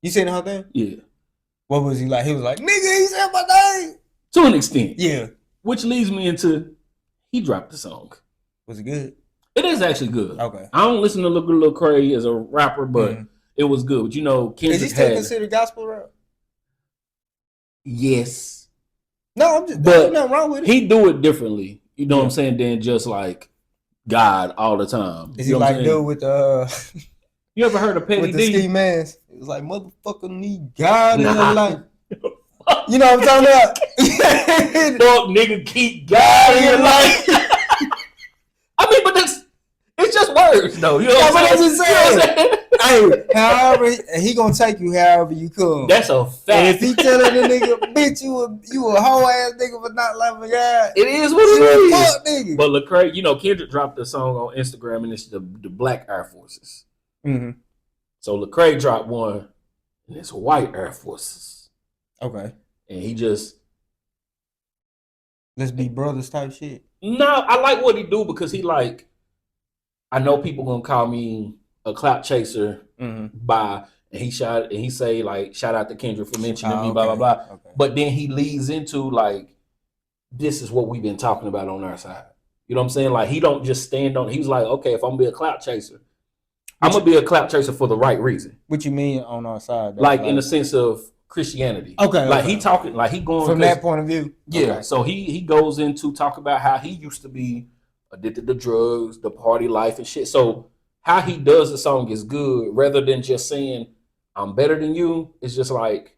You seen the whole thing? Yeah. What was he like? He was like, nigga, he said my name. To an extent. Yeah. Which leads me into he dropped the song. Was it good? It is actually good. Okay. I don't listen to Lecrae as a rapper, but it was good. But you know, Kendrick is he still considered gospel rap? Yes. No, I'm just there's nothing wrong with it. He do it differently. You know what I'm saying? Than just like God all the time. Is he like dude with You ever heard of Petty with D? The ski mask? It was like motherfucker need God in your life. You know what I'm talking about? Fuck nigga, keep God in your life. I mean, but it's just words though. You know what I'm saying? Hey, however he gonna take you however you come. That's a fact. And if he telling the nigga, bitch, you a whole ass nigga for not loving God. It is what it is. Fuck, nigga. But Lecrae, you know, Kendrick dropped the song on Instagram and it's the Black Air Forces. Mm-hmm. So Lecrae dropped one and it's White Air Forces. Okay. And he just let's be brothers type shit. No, I like what he do because he like. I know people gonna call me a clout chaser by and he say like shout out to Kendrick for mentioning me, blah blah blah. Okay. But then he leads into like this is what we've been talking about on our side. You know what I'm saying? Like he don't just stand on. He's like, okay, if I'm gonna be a clout chaser, I'm gonna be a clout chaser for the right reason. What you mean on our side? Like in the sense of Christianity. Okay. Like he talking, like he going from that point of view. Yeah. Okay. So he goes into talk about how he used to be addicted to drugs, the party life and shit. So how he does the song is good rather than just saying I'm better than you. It's just like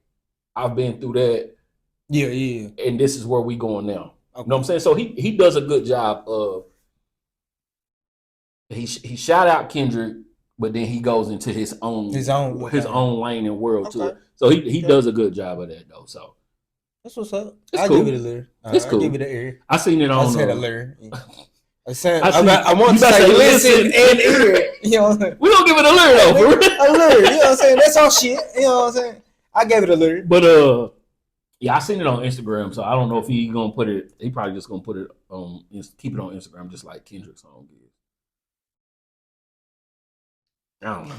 I've been through that. Yeah. And this is where we going now. Okay. You know what I'm saying? So he does a good job of he shout out Kendrick, but then he goes into his own lane and world to it. So he does a good job of that though. So that's what's up. It's cool. Give it a lyric. It's cool. I give it an ear. I seen it on. I said a lyric. I want to say listen and ear. You know what I'm saying? We don't give it a lyric though. A lyric. You know what I'm saying? That's all shit. You know what I'm saying? I gave it a lyric. But yeah, I seen it on Instagram, so I don't know if he gonna put it. He probably just gonna put it on, keep it on Instagram, just like Kendrick's song is. I don't know.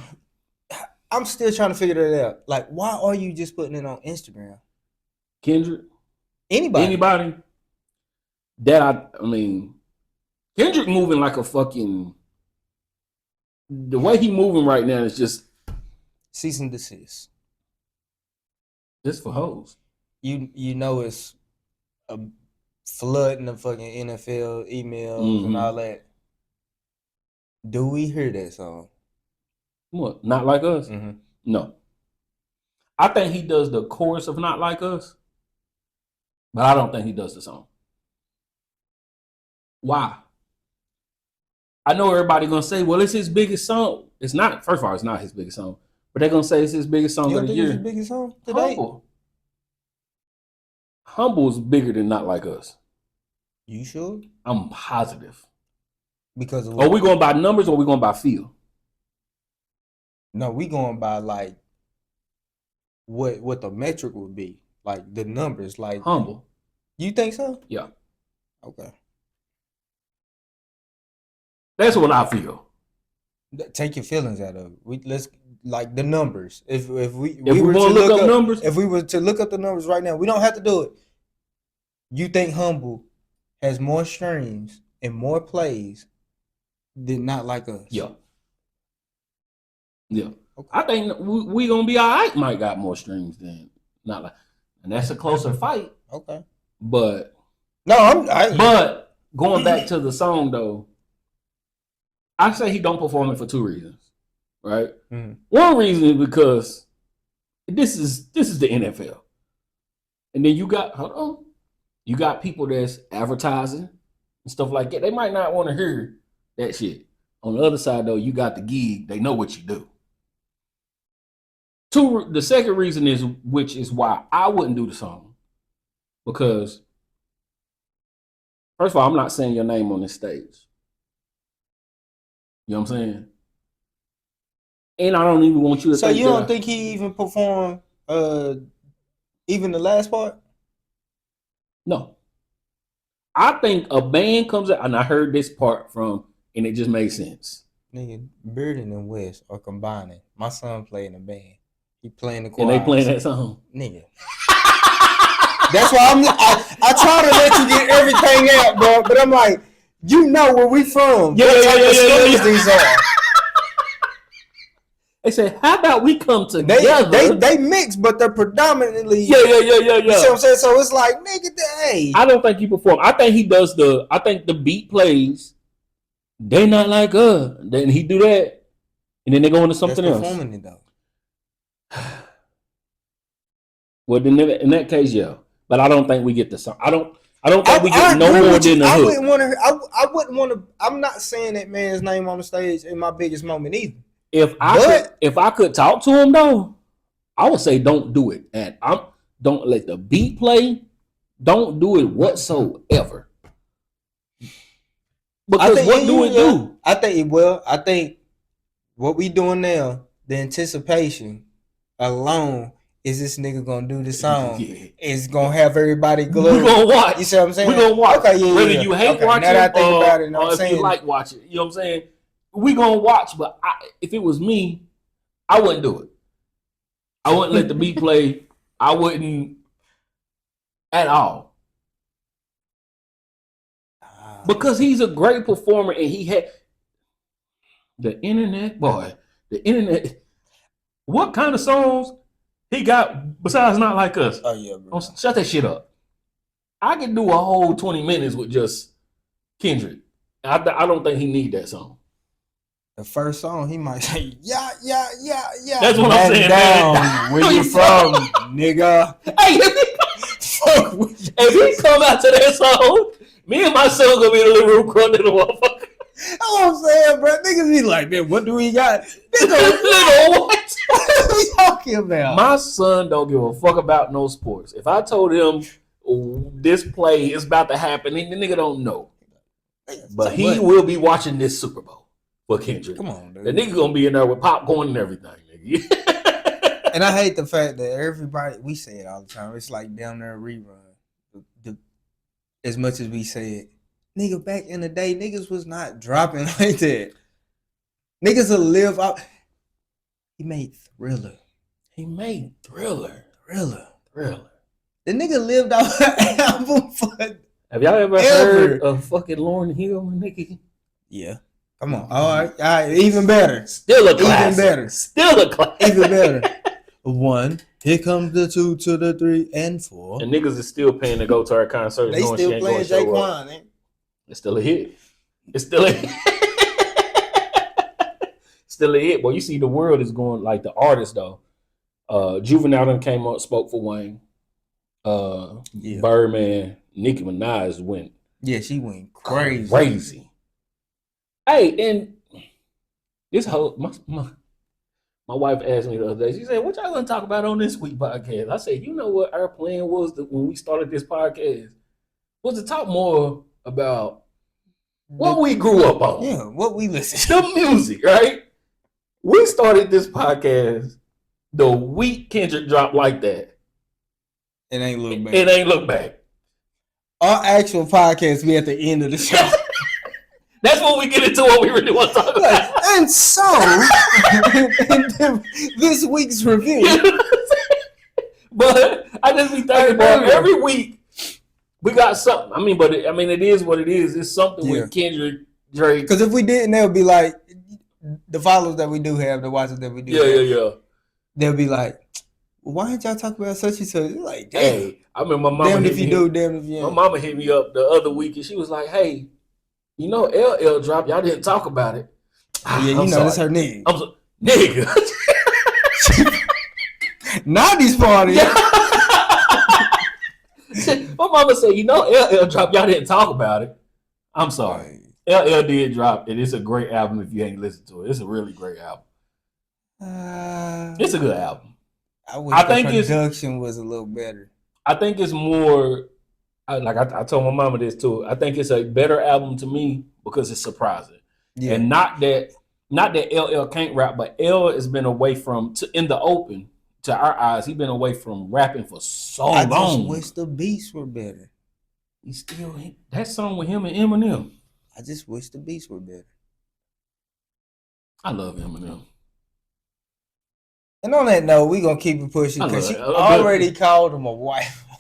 I'm still trying to figure that out. Like, why are you just putting it on Instagram? Kendrick? Anybody? That I mean, Kendrick moving like a fucking. The way he moving right now is just cease and desist. Just for hoes. You know it's a flood in the fucking NFL emails and all that. Do we hear that song? What? Not Like Us? No. I think he does the chorus of Not Like Us, but I don't think he does the song. Why? I know everybody gonna say, well, it's his biggest song. It's not. First of all, it's not his biggest song, but they're gonna say it's his biggest song of the year. It's his biggest song today? Humble's bigger than Not Like Us. You sure? I'm positive. Because are we going by numbers or are we going by feel? No, we going by like what the metric would be. Like the numbers. Like Humble. You think so? Yeah. Okay. That's what I feel. Take your feelings out of it. Let's like the numbers. If we were to look up numbers, if we were to look up the numbers right now, we don't have to do it. You think Humble has more streams and more plays than Not Like Us? Yeah. Yeah. Okay. I think we gonna be all right. Mike got more streams than Not Like, and that's a closer fight. Okay. But but going back to the song though, I say he don't perform it for two reasons. Right? One reason is because this is the NFL. And then you got people that's advertising and stuff like that. They might not want to hear that shit. On the other side though, you got the gig. They know what you do. The second reason is, which is why I wouldn't do the song. Because first of all, I'm not saying your name on this stage. You know what I'm saying? And I don't even want you to think. So you don't think he even performed even the last part? No. I think a band comes out, and I heard this part from, and it just made sense. Nigga, Bearden and West are combining. My son playing in a band. He playing the choir. And they playing that song. Nigga. That's why I try to let you get everything out, bro. But I'm like, you know where we from. Yeah. These are. They said, how about we come together? They mix, but they're predominantly. Yeah. You see what I'm saying? So it's like, nigga, hey. I don't think he perform. I think he does I think the beat plays. They Not Like Us. Then he do that. And then they go into something else. Performing it though. Well, then in that case, yeah. But I don't think we get the song. I don't think we get no more than the hook. I wouldn't want to. I'm not saying that man's name on the stage in my biggest moment either. If I could talk to him though, I would say don't do it. And don't let the beat play. Don't do it whatsoever. Because what do it do? I think what we doing now, the anticipation alone is this nigga gonna do the song? Yeah. It's gonna have everybody glued. We gonna watch. You see what I'm saying? We gonna watch. Okay, yeah, Whether yeah. you hate okay. watching now that I think about it, or if you like watching, you know what I'm saying? We gonna watch, but if it was me, I wouldn't do it. I wouldn't let the beat play. I wouldn't at all. Because he's a great performer and he had the internet, boy. The internet. What kind of songs he got besides Not Like Us? Oh yeah, bro. Shut that shit up. I could do a whole 20 minutes with just Kendrick. I don't think he need that song. The first song he might say, yeah. That's what I'm saying, down, man. Where you from, nigga? Hey, if he come out to that song, me and my son gonna be in the living room crying to the motherfucker. That's what I'm saying, bro. Niggas be like, man, what do we got? Nigga, what? What are we talking about? My son don't give a fuck about no sports. If I told him this play is about to happen, the nigga don't know. But he will be watching this Super Bowl for Kendrick. Come on, dude. The nigga gonna be in there with popcorn and everything, nigga. And I hate the fact that everybody, we say it all the time. It's like down there rerun. As much as we say it, nigga, back in the day, niggas was not dropping like that. Niggas will live out. He made Thriller. Thriller. The nigga lived out an album for. Have y'all ever heard of fucking Lauryn Hill, nigga? Yeah. Come on. All right. Even better. Still a classic. Even better. Still a classic. Even better. 1. Here comes the 2 to the 3 and 4. And niggas is still paying to go to her concert. They still playing Jaquan, eh? It's still a hit. Still a hit. Boy, you see the world is going like the artists though. Juvenile done came up, spoke for Wayne. Birdman, Nicki Minaj went. Yeah, she went crazy. Hey, and this whole my wife asked me the other day, she said, what y'all gonna talk about on this week podcast? I said, you know what our plan was when we started this podcast? Was to talk more about what we grew up on. Yeah, what we listen to. The music, right? We started this podcast the week Kendrick dropped Like That. It ain't look back. Our actual podcast be at the end of the show. That's when we get into what we really want to talk about. And so, this week's review. But I just be thinking about every week we got something. It is what it is. It's something with Kendrick, Drake. Because if we didn't, they'll be like, the followers that we do have, the watchers that we do have, they'll be like, well, why didn't y'all talk about such and such? It's like, damn. Hey, I remember my mama. Damn if you do, damn if you ain't. My mama hit me up the other week and she was like, hey, you know LL dropped. Y'all didn't talk about it. Yeah, you know that's her nigga. I'm so, nigga. 90s party. My mama said, you know LL dropped. Y'all didn't talk about it. I'm sorry. LL did drop, and it's a great album if you ain't listened to it. It's a really great album. It's a good album. I think the production was a little better. I think it's more, I told my mama this too. I think it's a better album to me because it's surprising. Yeah. And not that LL can't rap, but L has been away from, in the open, to our eyes, he's been away from rapping for so long. I just wish the beats were better. That song with him and Eminem. I just wish the beats were better. I love Eminem. And on that note, we gonna keep it pushing because she already called him a white boy.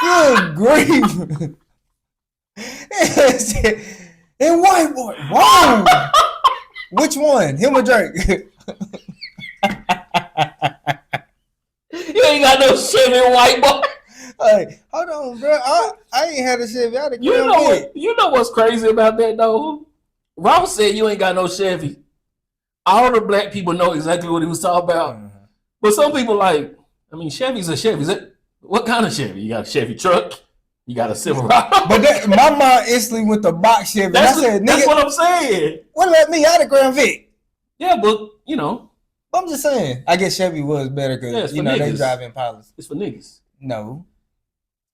Good grief. And white boy. Whoa. Which one? Him or Drake? You ain't got no Chevy white boy. Hey, hold on, bro. I ain't had a Chevy. You know what's crazy about that though? Ross said you ain't got no Chevy. All the black people know exactly what he was talking about. Mm-hmm. But some people Chevy's a Chevy. What kind of Chevy? You got a Chevy truck? You got a Silverado? But my mom instantly went to box Chevy. That's what I'm saying. What let me out of Grand Vic? Yeah, but you know. I'm just saying. I guess Chevy was better because they drive Impalas. It's for niggas. No.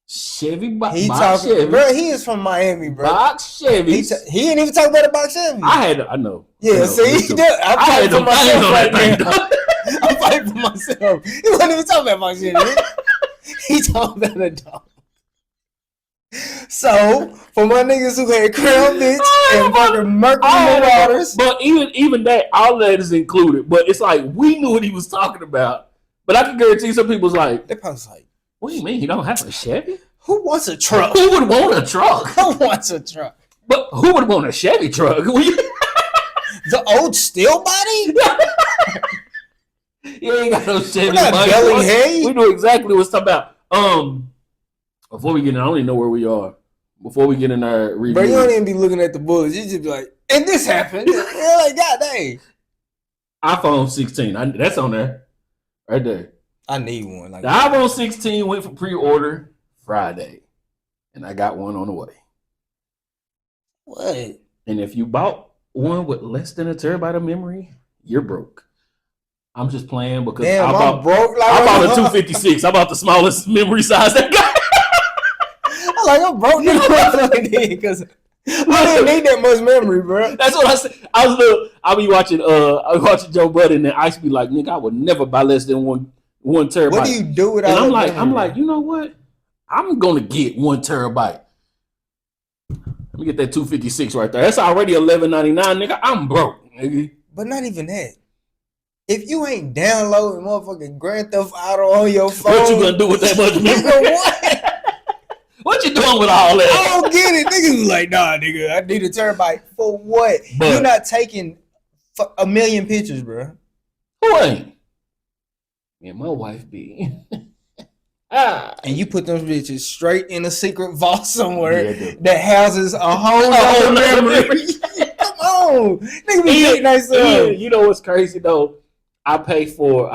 Chevy Chevy. Bro, he is from Miami, bro. Box Chevy. He ain't even talking about a box Chevy. I know. Yeah, see? I'm talking for myself right now. for myself. He wasn't even talking about my shit. He talking about a dog. So, for my niggas who had Crown Bitch and fucking Mercury in the waters. But even that, all that is included. But it's like, we knew what he was talking about. But I can guarantee some people's like, they probably was like, what do you mean? You don't have a Chevy? Who wants a truck? Who would want a truck? Who wants a truck? But who would want a Chevy truck? The old steel body? You ain't got no Chevy. We know exactly what's talking about. Before we get in, I don't even know where we are. Before we get in our review. Bro, you don't even be looking at the bullets. You just be like, and this happened. You're like, God dang. iPhone 16. That's on there. Right there. I need one. The iPhone 16 went for pre-order Friday. And I got one on the way. What? And if you bought one with less than a terabyte of memory, you're broke. I'm just playing because I bought a 256. I bought the smallest memory size that got. I'm broke because I didn't need that much memory, bro. That's what I said. I'll be watching Joe Budden, and I used to be like, nigga, I would never buy less than one terabyte. What do you do with all that? I'm like, you know what? I'm gonna get 1 terabyte. Let me get that 256 right there. That's already $11.99, nigga. I'm broke, nigga. But not even that. If you ain't downloading motherfucking Grand Theft Auto on your phone, what you gonna do with that much memory? What? What you doing with all that? I don't get it. Niggas was like, nah, nigga, I need a terabyte. For what? But you're not taking a million pictures, bro. Who ain't? Me and my wife be. And you put those bitches straight in a secret vault somewhere that houses a whole other memory. Come on. Nigga be getting nice. You know what's crazy though? I pay for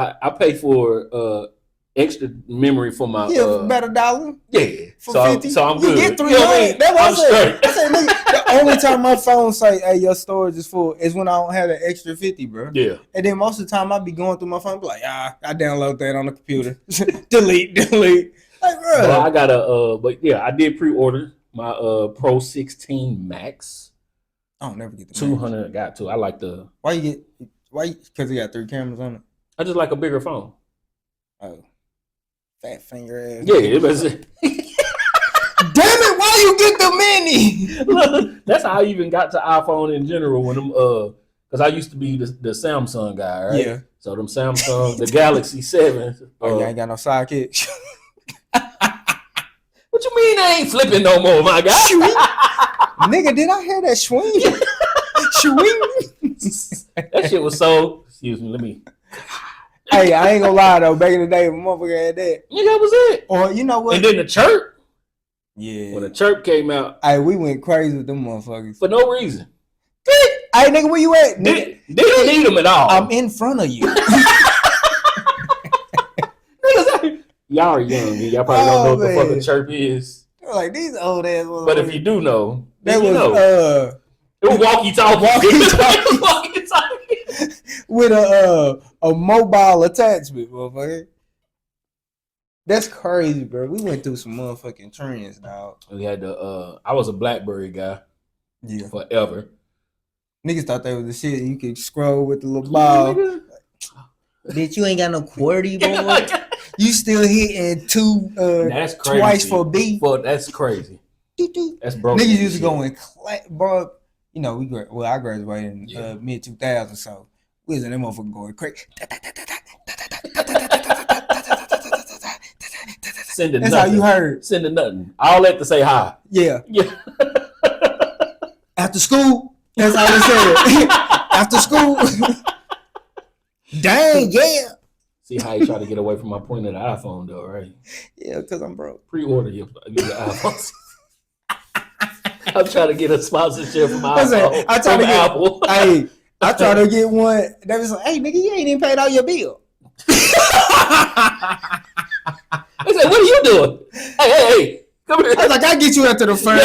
extra memory for my about $1. Yeah. For so 50. So I'm good. You get 300. That's what I said. I said, nigga, the only time my phone say, hey, your storage is full is when I don't have that extra 50, bro. Yeah. And then most of the time I be going through my phone, be like, I download that on the computer. delete. Like, bro. Well, I got but yeah, I did pre-order my Pro 16 Max. I don't never get the 200. Max. Got to. I like the. Why? Because it got 3 cameras on it. I just like a bigger phone. Oh. Fat finger ass. Yeah, it was. Damn it! Why you get the mini? Look, that's how I even got to iPhone in general. When them because I used to be the Samsung guy, right? Yeah. So them Samsung, the Galaxy 7. Oh, you ain't got no sidekick. What you mean I ain't flipping no more, my guy? Nigga, did I hear that swing? Swing. That shit was so. Excuse me. Let me. Hey, I ain't gonna lie though. Back in the day, when motherfucker had that. Yeah, that was it. Or you know what? And then the chirp. Yeah. When the chirp came out. Hey, we went crazy with them motherfuckers. For no reason. Hey, nigga, where you at? They don't need them at all. I'm in front of you. Y'all are young. Y'all probably don't know what the fucking chirp is. They're like, these old ass motherfuckers. But if you do know, that was know. It was walkie-talkie. With a mobile attachment, motherfucker. That's crazy, bro. We went through some motherfucking trends, dog. We had the I was a BlackBerry guy. Yeah. Forever. Niggas thought that was the shit. You could scroll with the little ball. Bitch, you ain't got no QWERTY, boy. You still hitting that's crazy. Twice for B. But that's crazy. That's broke. Niggas used to go in bro. You know, I graduated in mid 2000, so we was in that motherfucker going crazy. Sending That's nothing. how you heard. Sending nothing. All that to say hi. Yeah. Yeah. After school. That's how they said it. After school. Dang, yeah. See how you try to get away from my point of the iPhone, though, right? Yeah, because I'm broke. Pre-order your iPhone. I'm trying to get a sponsorship from iPhone. I try to get Apple. Hey, I try to get one. They was like, hey, nigga, you ain't even paid all your bill. They said, what are you doing? Hey, come here. I was like, I'll get you after the firm.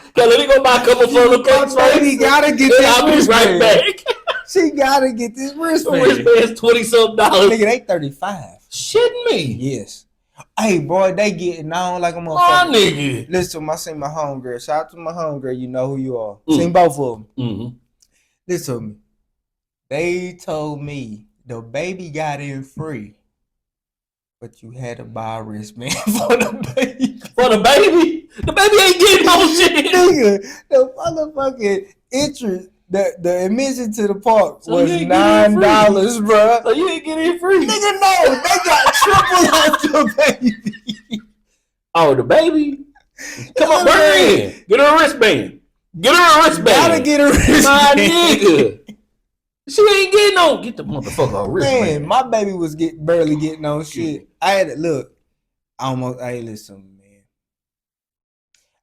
Okay, let me go buy a couple photo cards. Baby gotta get this. I'll be right back. She gotta get this wristband. Wristband's $20-something. Nigga, they 35. Shitting me. Yes. Hey, boy, they getting on like a motherfucker. My nigga. Listen, I seen my homegirl. Shout out to my homegirl. You know who you are. Seen both of them. Mm-hmm. Listen to me. They told me the baby got in free, but you had to buy a wristband for the baby. For the baby? The baby ain't getting no shit. Nigga, the motherfucking entrance, the admission to the park So was you ain't getting in $9, bro. So you ain't getting in free. Nigga, no, they got triple off the baby. Oh, the baby? Come on, bring her in. Get her a wristband. Get her a wristband. Gotta get a wristband. My nigga. She ain't getting no. Get the motherfucker a wristband. Man, my baby was barely getting on shit. I had to look. Hey, listen, man.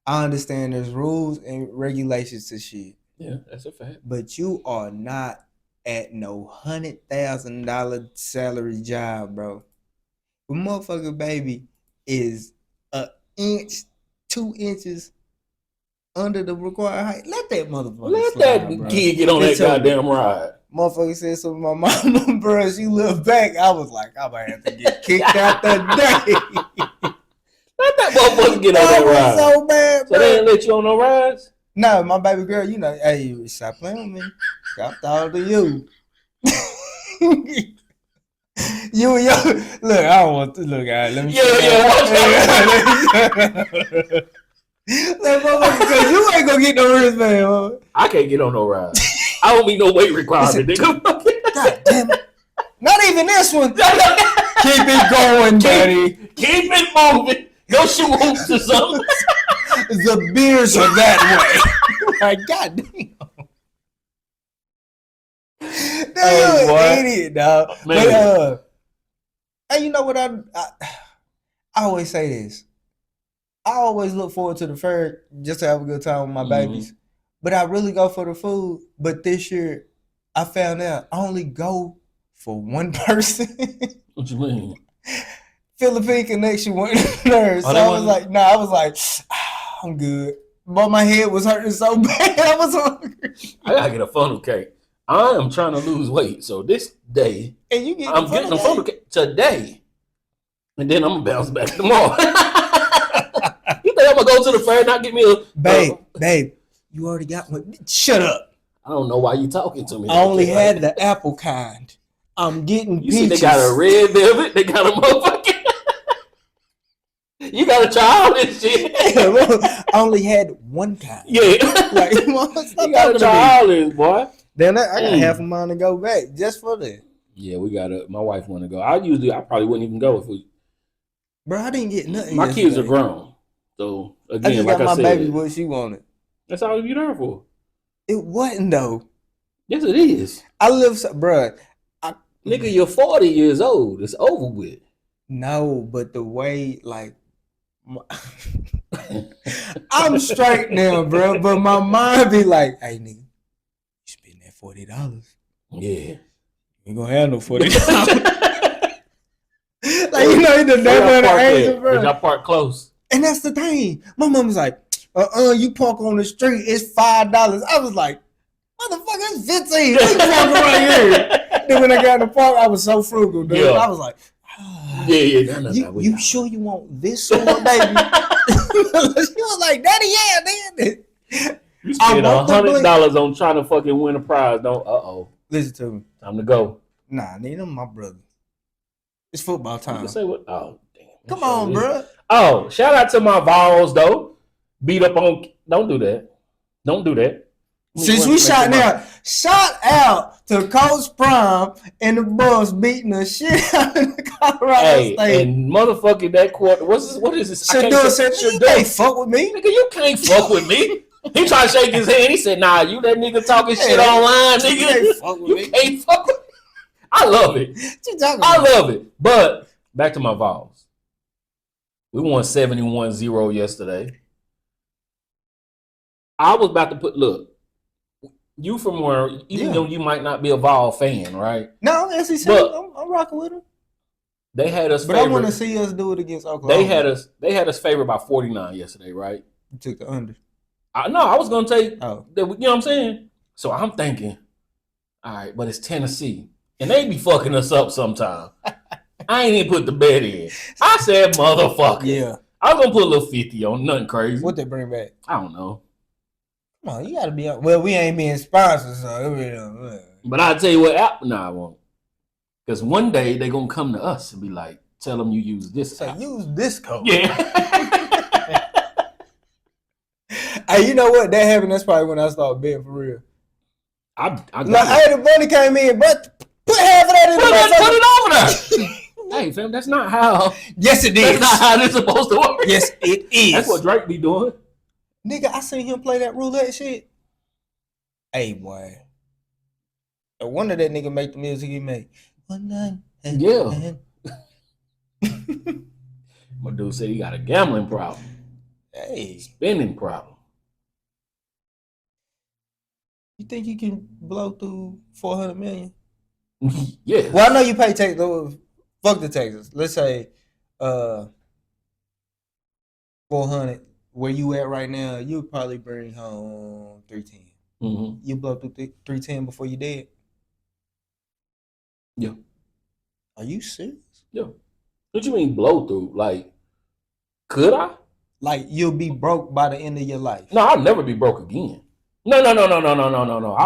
I understand there's rules and regulations to shit. Yeah, that's a fact. But you are not at no $100,000 salary job, bro. The motherfucker baby is an inch, 2 inches under the required height. Let that motherfucker Let slide, that bro. kid get on that goddamn ride. Motherfucker said something to my mama, bro. She looked back. I was like, I might have to get kicked out that day. Let that motherfucker get on that ride. So bad, bro. So they didn't let you on no rides? No, my baby girl, you know, hey, stop playing with me. Stop talking to you. You and your look, I don't want to look. All right, let me. Because you ain't gonna get no wristband, huh? I can't get on no ride. I don't mean no weight requirement, nigga. God damn it. Not even this one. Keep it going, buddy. Keep it moving. Go shoot hoops or something. The beers are that way. Like, God damn. Hey, you an idiot, dog. But, hey, you know what I always say this. I always look forward to the fair just to have a good time with my babies. But I really go for the food. But this year, I found out I only go for one person. What you mean? Philippine connection wasn't there. So I was like, I'm good. But my head was hurting so bad. I was hungry. I gotta get a funnel cake. I am trying to lose weight. So this day, and you I'm getting a funnel cake today. And then I'm gonna bounce back tomorrow. You think I'm gonna go to the fair and not get me a babe, you already got one. Shut up. I don't know why you talking to me. I only had the apple kind. I'm getting peaches. See, they got a red velvet. They got a motherfucking. You gotta try all this shit. I only had one kind. Yeah. Like, you gotta try all this, boy. Then I got half a mind to go back just for that. Yeah, we gotta. My wife want to go. I probably wouldn't even go if we. Bro, I didn't get nothing. My kids are grown, so again, I just like got I said, my baby what she wanted. That's all you there for. It wasn't though. Yes, it is. I live, bruh. Nigga, you're 40 years old. It's over with. No, but the way, like, I'm straight now, bro. But my mind be like, hey, nigga, you spend that $40. Yeah. You ain't gonna have no $40. Like, you know, the never angel, bro. Y'all park close. And that's the thing. My mom was like, you park on the street, it's $5. I was like, motherfucker, it's 15. You park right here. Then when I got in the park, I was so frugal, dude. Yeah. I was like, yeah. You sure you want this one, baby? She was like, Daddy, yeah, man. You spend $100 on trying to fucking win a prize. Don't. Listen to me. Time to go. Nah, nigga, them my brother. It's football time. You say what? Oh, damn. Come on, bro. Oh, shout out to my Vols though. Beat up on. Don't do that. Don't do that. Since we shot now, shout out to Coach Prime and the Bulls beating the shit out of Colorado State. And motherfucking that quarter. What is this? Shador said, you can't fuck with me. Nigga, you can't fuck with me. He tried to shake his hand. He said, nah, you that nigga talking shit online, nigga. You can't fuck with me. Can't fuck with me. I love it. I love it. But back to my Vols. We won 71-0 yesterday. I was about to look. You from where, even though you might not be a Vol fan, right? No, as he said, I'm rocking with him. They had us But I want to see us do it against Oklahoma. They had us favored by 49 yesterday, right? You took the under. No, I was going to take, you know what I'm saying? So I'm thinking, all right, but it's Tennessee. And they be fucking us up sometime. I ain't even put the bet in. I said, motherfucker. Yeah. I was going to put a little 50 on, nothing crazy. What they bring back? I don't know. Come on, you gotta be. Well, we ain't being sponsored, so. But I'll tell you what app. Nah, I won't. Because one day they gonna come to us and be like, tell them you use this. So app. use this code. Yeah. Hey, you know what? That happened. That's probably when I started betting for real. I Like, hey, the money came in, but put half of that in put it over there. Hey, fam, that's not how. Yes, it is. That's not how this supposed to work. Yes, it is. That's what Drake be doing. Nigga, I seen him play that roulette shit. Hey, boy. No wonder that nigga make the music he make. Yeah. My dude said he got a gambling problem. Hey. Spending problem. You think you can blow through 400 million? Yeah. Well, I know you pay tax. Fuck the taxes. Let's say 400. Where you at right now, you would probably bring home 310. Mm-hmm. You blow through 310 before you dead? Yeah. Are you serious? Yeah. What you mean blow through? Like, could I? Like, you'll be broke by the end of your life. No, I'll never be broke again. No. I'll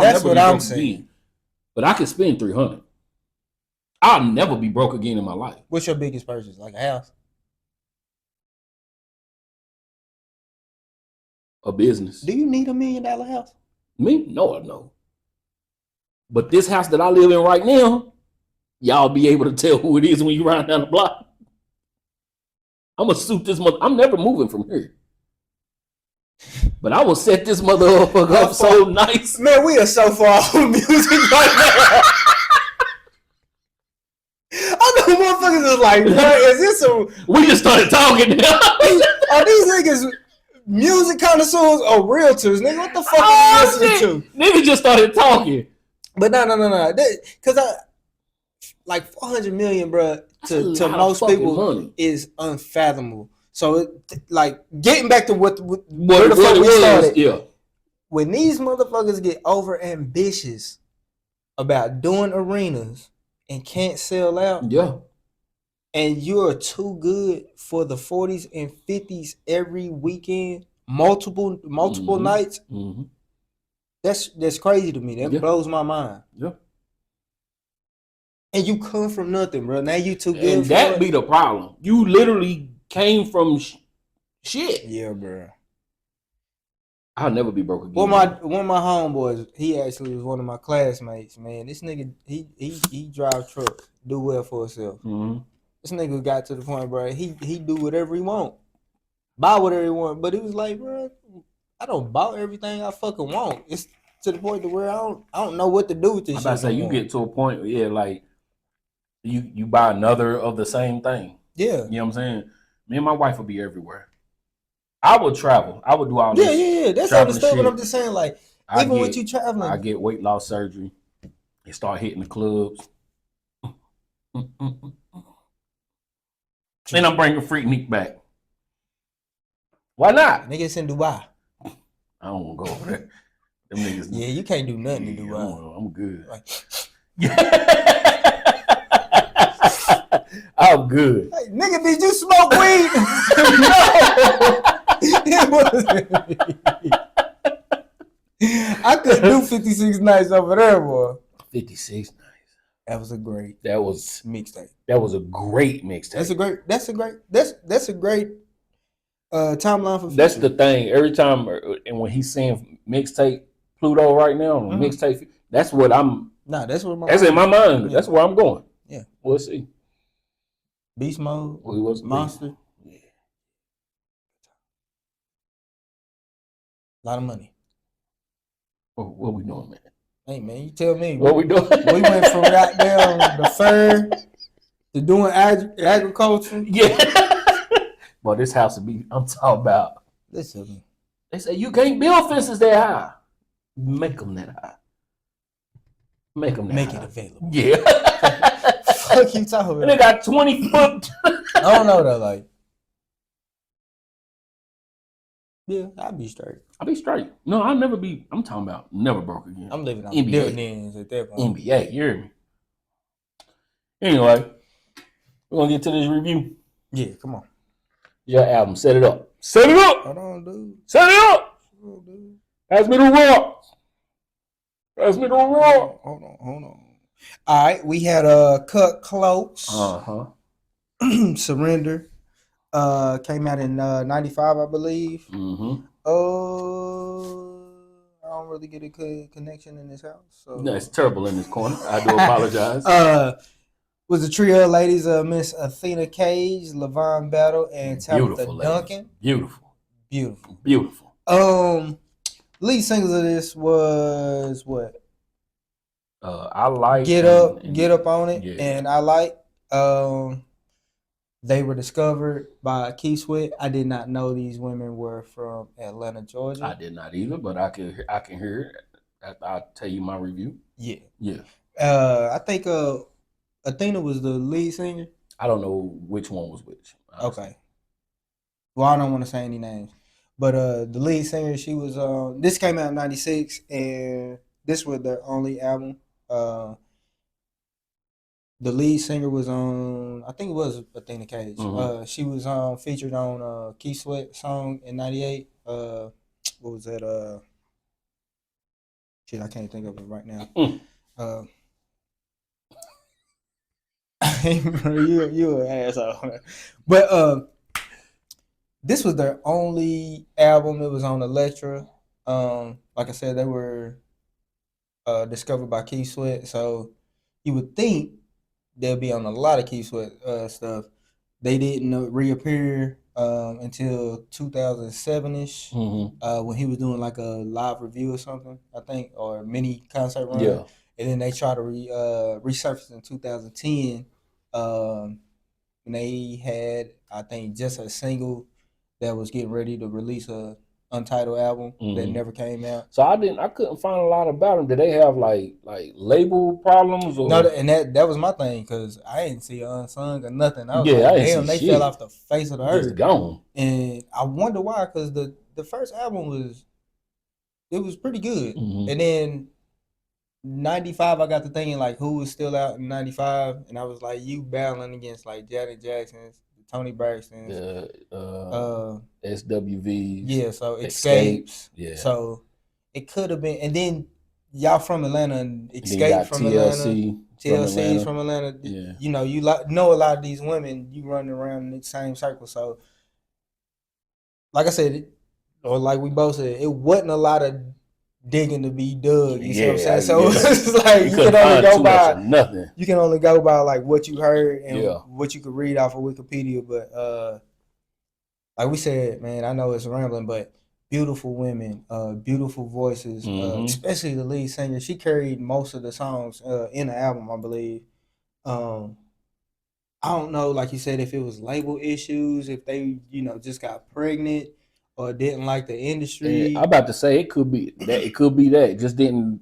That's never what be I'm broke saying. again. But I can spend 300. I'll never be broke again in my life. What's your biggest purchase? Like a house? A business. Do you need $1 million house? Me? No, I know. But this house that I live in right now, y'all be able to tell who it is when you ride down the block. I'm gonna suit this mother. I'm never moving from here. But I will set this motherfucker up so nice. Man, we are so far off music right now. I know motherfuckers is like, what is this? We just started talking now. Are these niggas music connoisseurs or realtors? Nigga, what the fuck are you listening to? Niggas just started talking. But no. Because like 400 million, bro, to most people money. is unfathomable. So, like, getting back to where the What fuck it we was, started. yeah. When these motherfuckers get over ambitious about doing arenas and can't sell out, Yeah. and you're too good for the 40s and 50s every weekend, multiple Mm-hmm. nights, Mm-hmm. that's crazy to me. That blows my mind. Yeah. And you come from nothing, bro. Now you too good. And for that it. be the problem. You literally came from shit. Yeah, bro. I'll never be broke again. Well, one of my homeboys, he actually was one of my classmates. Man, this nigga, he drive truck, do well for himself. Mm-hmm. This nigga got to the point, bro. He do whatever he want, buy whatever he want. But he was like, bro, I don't buy everything I fucking want. It's to the point to where I don't know what to do with this shit. I'm about to say you get to a point, yeah, like you buy another of the same thing. Yeah, you know what I'm saying. Me and my wife will be everywhere. I would travel. I would do all this. Yeah. That's understood. But I'm just saying, like, even with you traveling, I get weight loss surgery and start hitting the clubs. And I'm bringing Freaknik back. Why not? Niggas in Dubai. I don't want to go over there. Them niggas. Yeah, you can't do nothing in Dubai. I'm good. Like, I'm good. hey, nigga, did you smoke weed? I could do 56 nights over there, boy. 56 nights. That was a great mixtape. That was a great mixtape. That's a great timeline for Future. That's the thing. Every time, and when he's saying mixtape Pluto right now, mixtape, that's what I'm. Nah, that's what that's in my mind. Yeah. That's where I'm going. Yeah, we'll see. Beast Mode, Monster. Yeah. A lot of money. What we doing, man? Hey, man, you tell me. What we doing? We went from goddamn the fur to doing agriculture. Yeah. But this house would be, I'm talking about. Listen. They say you can't build fences that high. Make them that high. Make them that Make high. it available. Yeah. Fuck you talking about? And they got 20 foot. I don't know though, like. Yeah, I'll be straight. I'll be straight. No, I'll never be. I'm talking about never broke again. I'm living on NBA. dividends at that point. NBA, you hear me? Anyway, we're going to get to this review. Yeah, come on. Your album, set it up. Set it up! Hold on, dude. Set it up! Hold on, dude. Pass me the rock. Pass me the rock. Hold on. All right, we had Cut Close. Surrender. Came out in 95, I believe. Mm-hmm. I don't really get a good connection in this house. So No, it's terrible in this corner. I do apologize. Was the trio of ladies Miss Athena Cage, Levon Battle, and Tabitha Duncan. Beautiful. Lead singles of this was what? I like Get Up on It, yeah. and I like. They were discovered by Keith Sweat. I did not know these women were from Atlanta, Georgia. I did not either, but I can hear it. I'll tell you my review. Yeah. I think Athena was the lead singer. I don't know which one was which. Honestly. Okay. Well, I don't want to say any names, but the lead singer, she was. This came out in '96, and this was their only album. The lead singer was on, I think it was Athena Cage. Mm-hmm. She was featured on Keith Sweat song in '98. What was that? Shit, I can't think of it right now. You an asshole. But this was their only album. It was on Elektra. Like I said, they were discovered by Keith Sweat, so you would think they'll be on a lot of Keith Sweat stuff. They didn't reappear until 2007-ish, when he was doing like a live review or something, I think, or mini concert run. Yeah. And then they tried to resurface in 2010. And they had, I think, just a single that was getting ready to release a untitled album that never came out. So I couldn't find a lot about them. Did they have like label problems? Or? No, and that was my thing, because I didn't see Unsung or nothing. I was like, damn, they fell off the face of the earth. Just gone. And I wonder why, because the first album was pretty good. And then 95, I got to thinking like who was still out in 95, and I was like, you battling against like Janet Jackson's, Tony Braxton's, SWVs. Yeah, so Escapes. Yeah. So it could have been, and then y'all from Atlanta, and Escape from Atlanta. TLC's from Atlanta. Yeah. You know, know a lot of these women, you running around in the same circle. So like I said, or like we both said, it wasn't a lot of digging to be dug. You see what I'm saying? So it's like you can only go by nothing. You can only go by like what you heard and what you could read off of Wikipedia. But like we said, man, I know it's rambling, but beautiful women, beautiful voices, especially the lead singer. She carried most of the songs in the album, I believe. I don't know, like you said, if it was label issues, if they, just got pregnant or didn't like the industry. I'm about to say it could be that. It could be that. It just didn't.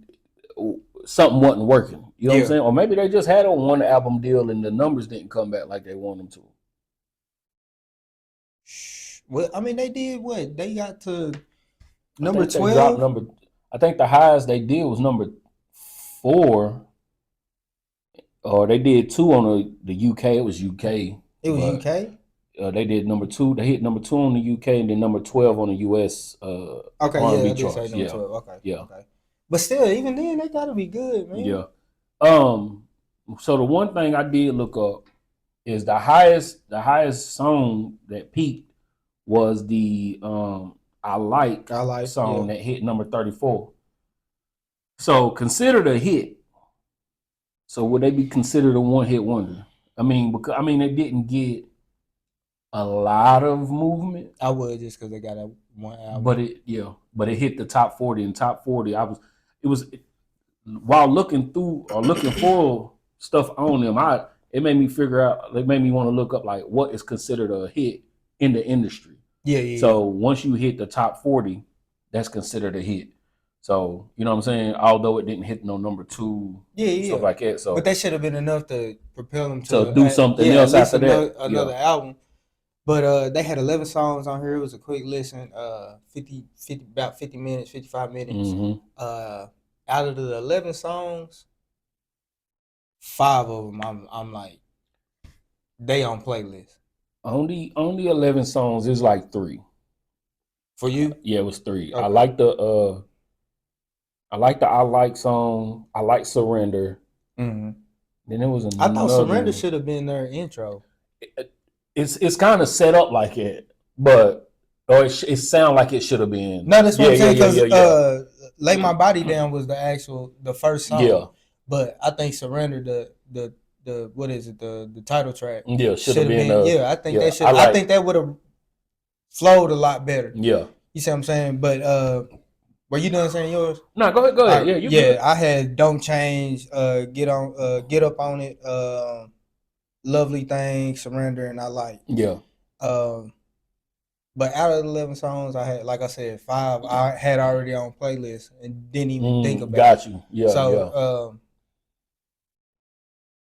Something wasn't working. You know what I'm saying? Or maybe they just had a one album deal and the numbers didn't come back like they want them to. Well, I mean, they did what? They got to number 12. I think the highest they did was number 4. Or they did 2 on the UK. It was UK. It was UK? They did number 2. They hit number 2 on the UK and then number 12 on the US. Okay, R&B charts. Say number 12. Okay. Yeah. Okay. But still, even then, they gotta be good, man. Yeah. So the one thing I did look up is the highest song that peaked was the I like song that hit number 34. So considered a hit. So would they be considered a one-hit wonder? I mean, they didn't get a lot of movement. I would, just because they got a one album. But it hit the top 40. And top 40, while looking through or looking for stuff on them, it made me figure out. It made me want to look up like what is considered a hit in the industry. Yeah. So once you hit the top 40, that's considered a hit. So you know what I'm saying? Although it didn't hit no number 2, stuff like that. So, but that should have been enough to propel them to do something else after that. Another album. But they had 11 songs on here. It was a quick listen. about 50 minutes, 55 minutes. Out of the 11 songs, 5 of them, I'm like, they on playlist. Only 11 songs is like 3. For you? Yeah, it was 3. Okay. I like the I like the I Like song. I like Surrender. Mm-hmm. Then there was I thought another. Surrender should have been their intro. It's kind of set up like it, but or it sound like it should have been. No, that's what I'm saying. Because Lay My Body Mm-hmm. Down was the first song. Yeah. But I think Surrender, the what is it, the title track? Yeah, should have been. Yeah, I think that should. I think that would have flowed a lot better. Yeah. You see what I'm saying? But were you done saying yours? No, go ahead. Yeah, good. I had Don't Change, Get Up on It, Lovely Thing, Surrender, and I Like. Yeah. But out of the 11 songs, I had, like I said, 5 I had already on playlist and didn't even think about. Got you. Yeah. So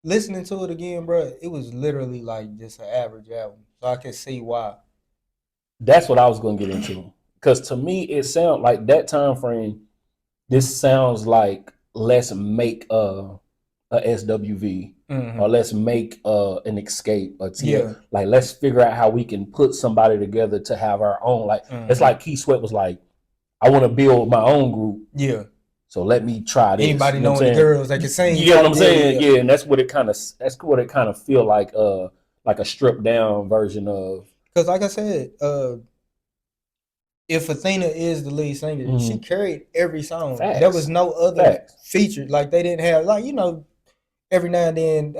listening to it again, bro, it was literally like just an average album. So I can see why. That's what I was gonna get into. Because to me, it sounds like that time frame. This sounds like let's make a SWV, or let's make an Escape, or like let's figure out how we can put somebody together to have our own. Like it's like Keith Sweat was like, I want to build my own group. Yeah. So let me try this. Anybody know any girls that can sing? You know what I'm saying? Yeah, and that's what it kind of feel like a stripped down version of. Because like I said, if Athena is the lead singer, she carried every song. Facts. There was no other feature. Like they didn't have, like, every now and then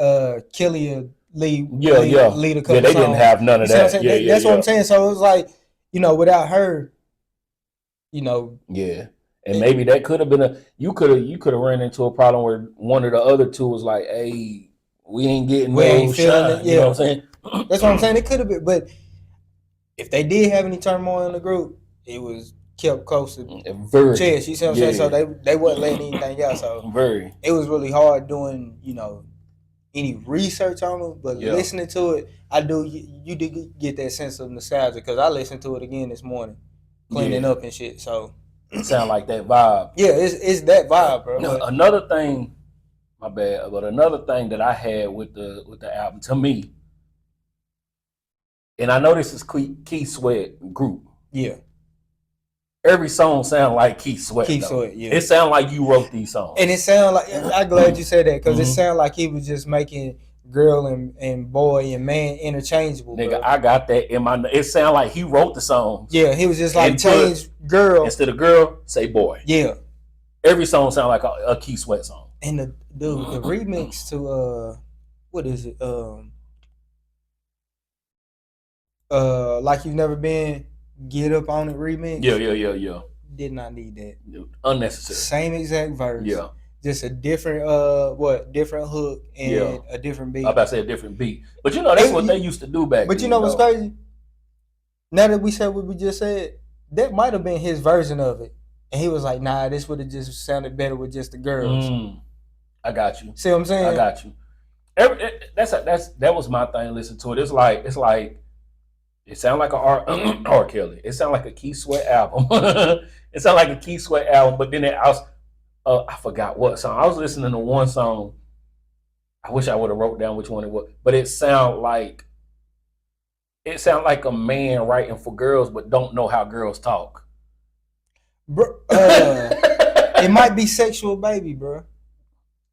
Kelly would lead a couple songs. They didn't have none of that. That's what I'm saying. So it was like, without her, Yeah. And maybe that could have been you could have ran into a problem where one of the other two was like, hey, we ain't getting shine. Yeah. You know what I'm saying? That's what I'm saying. It could have been, but if they did have any turmoil in the group, it was kept close to chest. You see what I'm saying? So they wasn't letting anything out. So it was really hard doing, any research on them, but listening to it, you did get that sense of nostalgia, because I listened to it again this morning, cleaning up and shit. So it sound like that vibe. Yeah, it's that vibe, bro. Another thing, my bad, but another thing that I had with the album, to me, and I know this is Keith Sweat group. Yeah. Every song sound like Keith Sweat. It sound like you wrote these songs. And it sound like, I'm glad you said that, because it sound like he was just making girl and boy and man interchangeable. Nigga, bro. I got that in my. It sound like he wrote the songs. Yeah, he was just like, change girl instead of girl, say boy. Yeah. Every song sound like a Keith Sweat song. And the remix to what is it? Like You've Never Been, Get Up on It remix. Yeah. Did not need that. Unnecessary. Same exact verse. Yeah. Just a different different hook and a different beat. I'm about to say a different beat. But that's what they used to do back then. But you know what's crazy? Now that we said what we just said, that might have been his version of it. And he was like, nah, this would have just sounded better with just the girls. I got you. See what I'm saying? I got you. That was my thing. Listen to it. It's like it sounds like a R. Kelly. It sounds like a Keith Sweat album. It sounds like a Keith Sweat album. But then I forgot what song. I was listening to one song. I wish I would have wrote down which one it was. But it sound like a man writing for girls, but don't know how girls talk. Bro, it might be Sexual Baby, bro.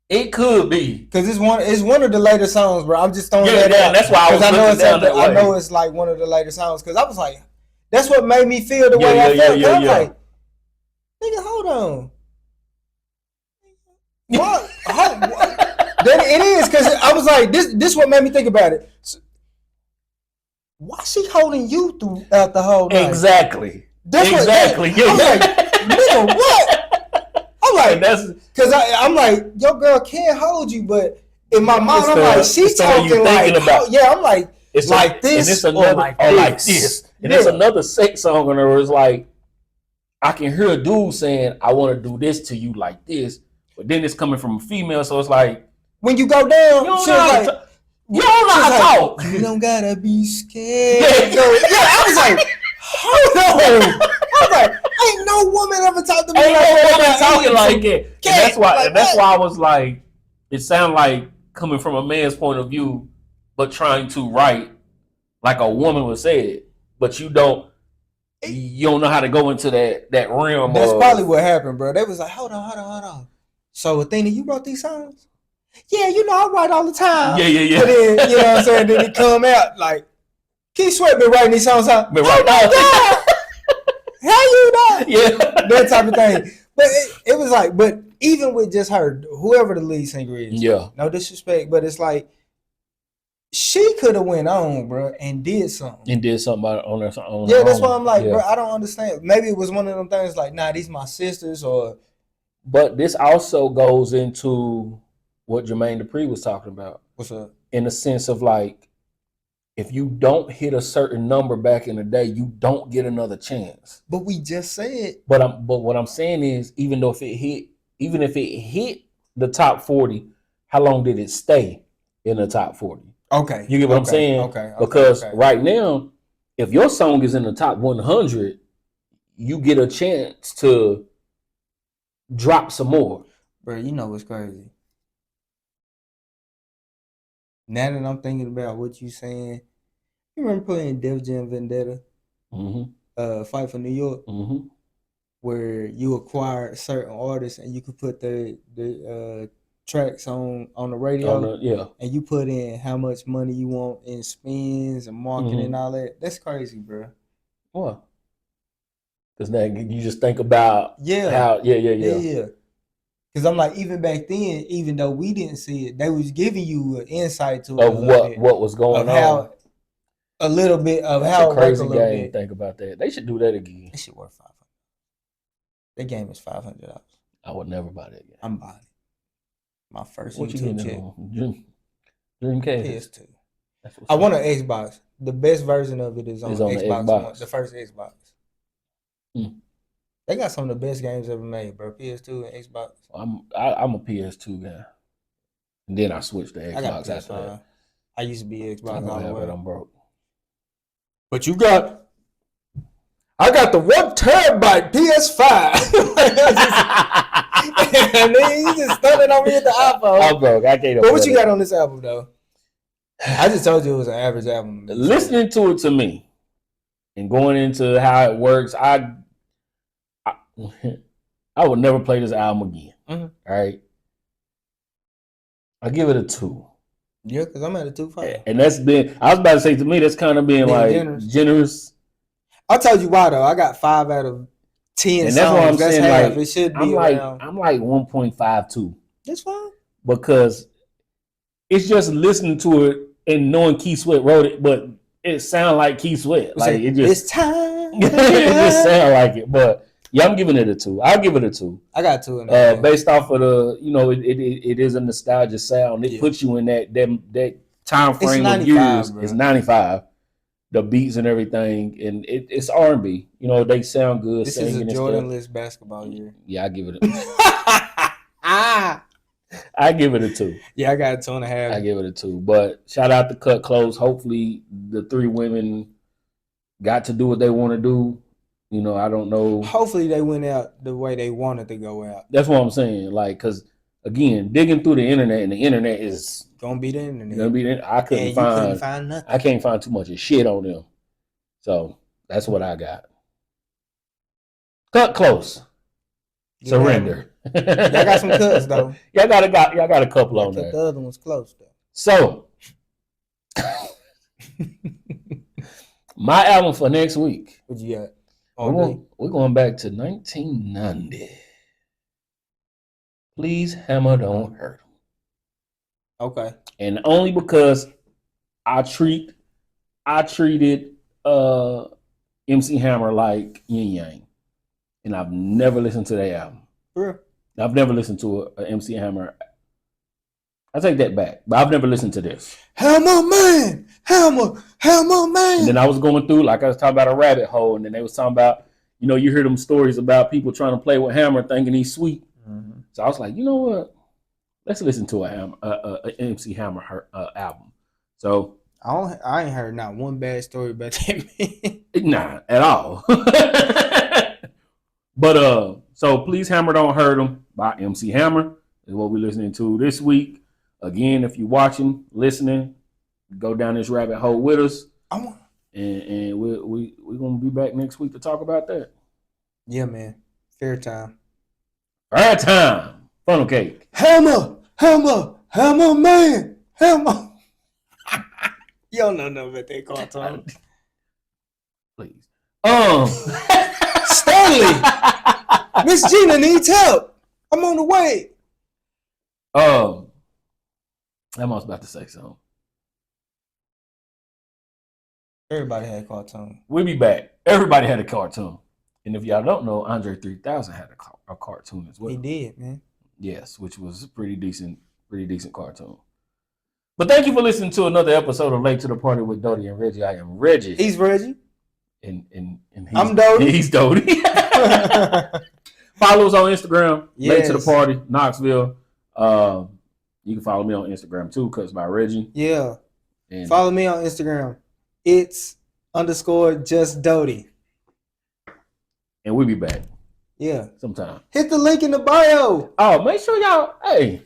It could be, because it's one of the later songs, bro. I'm just throwing that out. That's why I was looking down that way. I know it's like one of the later songs, because I was like, that's what made me feel the way I felt. I'm like, nigga, hold on. What? It is, because I was like, this what made me think about it. Why she holding you throughout the whole night? Exactly. I'm like, nigga, what? I'm like, because I'm like, your girl can't hold you, but in my mind, I'm like, she's talking like, I'm like, it's like this, and it's another, or like this. And there's another sex song on there where it's like, I can hear a dude saying, I want to do this to you like this, but then it's coming from a female, so it's like, when you go down, you don't know how to talk. You don't gotta be scared. I was like, hold on. I was like, ain't no woman ever talked to me talking like it. And that's why I was like, it sounded like coming from a man's point of view, but trying to write like a woman would say it. But you don't. you don't know how to go into that realm. That's probably what happened, bro. They was like, hold on. So Athena, you wrote these songs? Yeah, I write all the time. Yeah. But then, you know what I'm saying? Then it come out like, Keith Sweat been writing these songs out. Been right God! How you know? Yeah. That type of thing. But it was like, but even with just her, whoever the lead singer is, no disrespect, but it's like, she could have went on, bro, and did something. On her own. Yeah, that's why I'm like, bro, I don't understand. Maybe it was one of them things like, nah, these my sisters or. But this also goes into what Jermaine Dupri was talking about. What's up? In the sense of like, if you don't hit a certain number back in the day, you don't get another chance. But we just said. But what I'm saying is, even if it hit the top 40, how long did it stay in the top 40? Okay. You get what I'm saying? Okay. Because right now, if your song is in the top 100, you get a chance to drop some more. Bro, you know what's crazy? Now that I'm thinking about what you saying, you remember playing Def Jam Vendetta? Fight for New York? Where you acquired certain artists and you could put the tracks on the radio, and you put in how much money you want in spins and marketing and all that. That's crazy, bro. What? Because now you just think about how Because I'm like, even back then, even though we didn't see it, they was giving you an insight to of what was going on. How, a little bit of That's how a crazy a little game. bit. Think about that. They should do that again. That shit worth $500. That game is $500. I would never buy that game. I'm buying it. My first what YouTube you check. Dreamcast. PS2. I want an Xbox. The best version of it is on Xbox One. The first Xbox. They got some of the best games ever made, bro. PS2 and Xbox. I'm a PS2 guy. And then I switched to Xbox after that. I used to be Xbox all the way. I'm broke. But I got the 1 terabyte PS5. And then you just stunning on me at the iPhone. I'm broke. I can't. But what you got on this album though? I just told you it was an average album. Listening to it to me and going into how it works, I would never play this album again. All right. I give it a 2. Yeah, because I'm at a 2.5. And that's been, I was about to say, to me, that's kind of being like generous. I'll tell you why though. I got 5 out of 10 and that's songs. What I'm that's saying. half. Like, it should be I'm like 1.52. That's fine. Because it's just listening to it and knowing Keith Sweat wrote it, but it sounds like Keith Sweat. Like it just, it's time. It just sounds like it. But yeah, I'm giving it a 2. I'll give it a 2. I got 2 in there. Based off of the, it is a nostalgia sound. It puts you in that time frame of years. Bro. It's 95. The beats and everything, and it's R&B. They sound good. This is a Jordan-less basketball year. Yeah, I give it I give it a 2. Yeah, I got a 2.5. I give it a 2. But shout out to Cut Close. Hopefully the 3 women got to do what they want to do. I don't know. Hopefully they went out the way they wanted to go out. That's what I'm saying. Like, because again, digging through the internet, and the internet is gonna be the internet. I couldn't find nothing. I can't find too much of shit on them. So that's what I got. Cut Close. Surrender. Y'all got some cuts though. Y'all got a couple on there. The other one's close though. So my album for next week. What you got? We're going back to 1990. Please Hammer Don't Hurt 'Em. Okay. And only because I treated MC Hammer like Yin Yang. And I've never listened to that album. Sure. I've never listened to a MC Hammer. I take that back, but I've never listened to this. Hammer man, Hammer man. And then I was going through, like I was talking about a rabbit hole, and then they was talking about, you hear them stories about people trying to play with Hammer thinking he's sweet. Mm-hmm. So I was like, you know what? Let's listen to a MC Hammer album. So I ain't heard not one bad story about that man. Nah, at all. But so Please Hammer Don't Hurt 'Em by MC Hammer is what we're listening to this week. Again, if you're watching, listening, go down this rabbit hole with us. And we're gonna be back next week to talk about that. Yeah, man. Fair time. Fair time. Funnel cake. Hammer, man. Hammer. You don't know nothing about that cartoon. Please. Stanley. Miss Gina needs help. I'm on the way. I was about to say something. Everybody had a cartoon. We'll be back. Everybody had a cartoon. And if y'all don't know, Andre 3000 had a cartoon as well. He did, man. Yes, which was a pretty decent cartoon. But thank you for listening to another episode of Late to the Party with Dody and Reggie. I am Reggie. He's Reggie. And I'm Dody. He's Dody. Follow us on Instagram, yes. Late to the Party, Knoxville. You can follow me on Instagram too, Cuts by Reggie. Yeah. And follow me on Instagram. It's _just Dody. And we'll be back. Yeah. Sometime. Hit the link in the bio. Oh, make sure y'all, hey,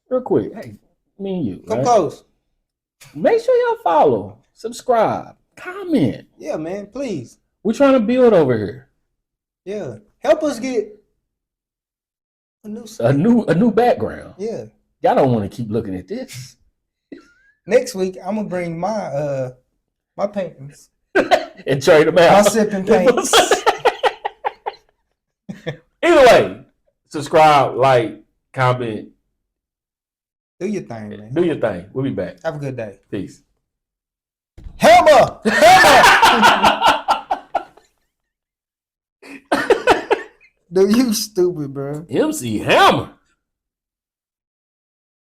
real quick. Hey, me and you. Come right? close. Make sure y'all follow, subscribe, comment. Yeah, man, please. We're trying to build over here. Yeah. Help us get a new background. Yeah. Y'all don't want to keep looking at this. Next week, I'm gonna bring my paintings and trade them out. My sipping paints. Either way, subscribe, like, comment. Do your thing, man. Do your thing. We'll be back. Have a good day. Peace. Hammer! Dude, you stupid, bro. MC Hammer.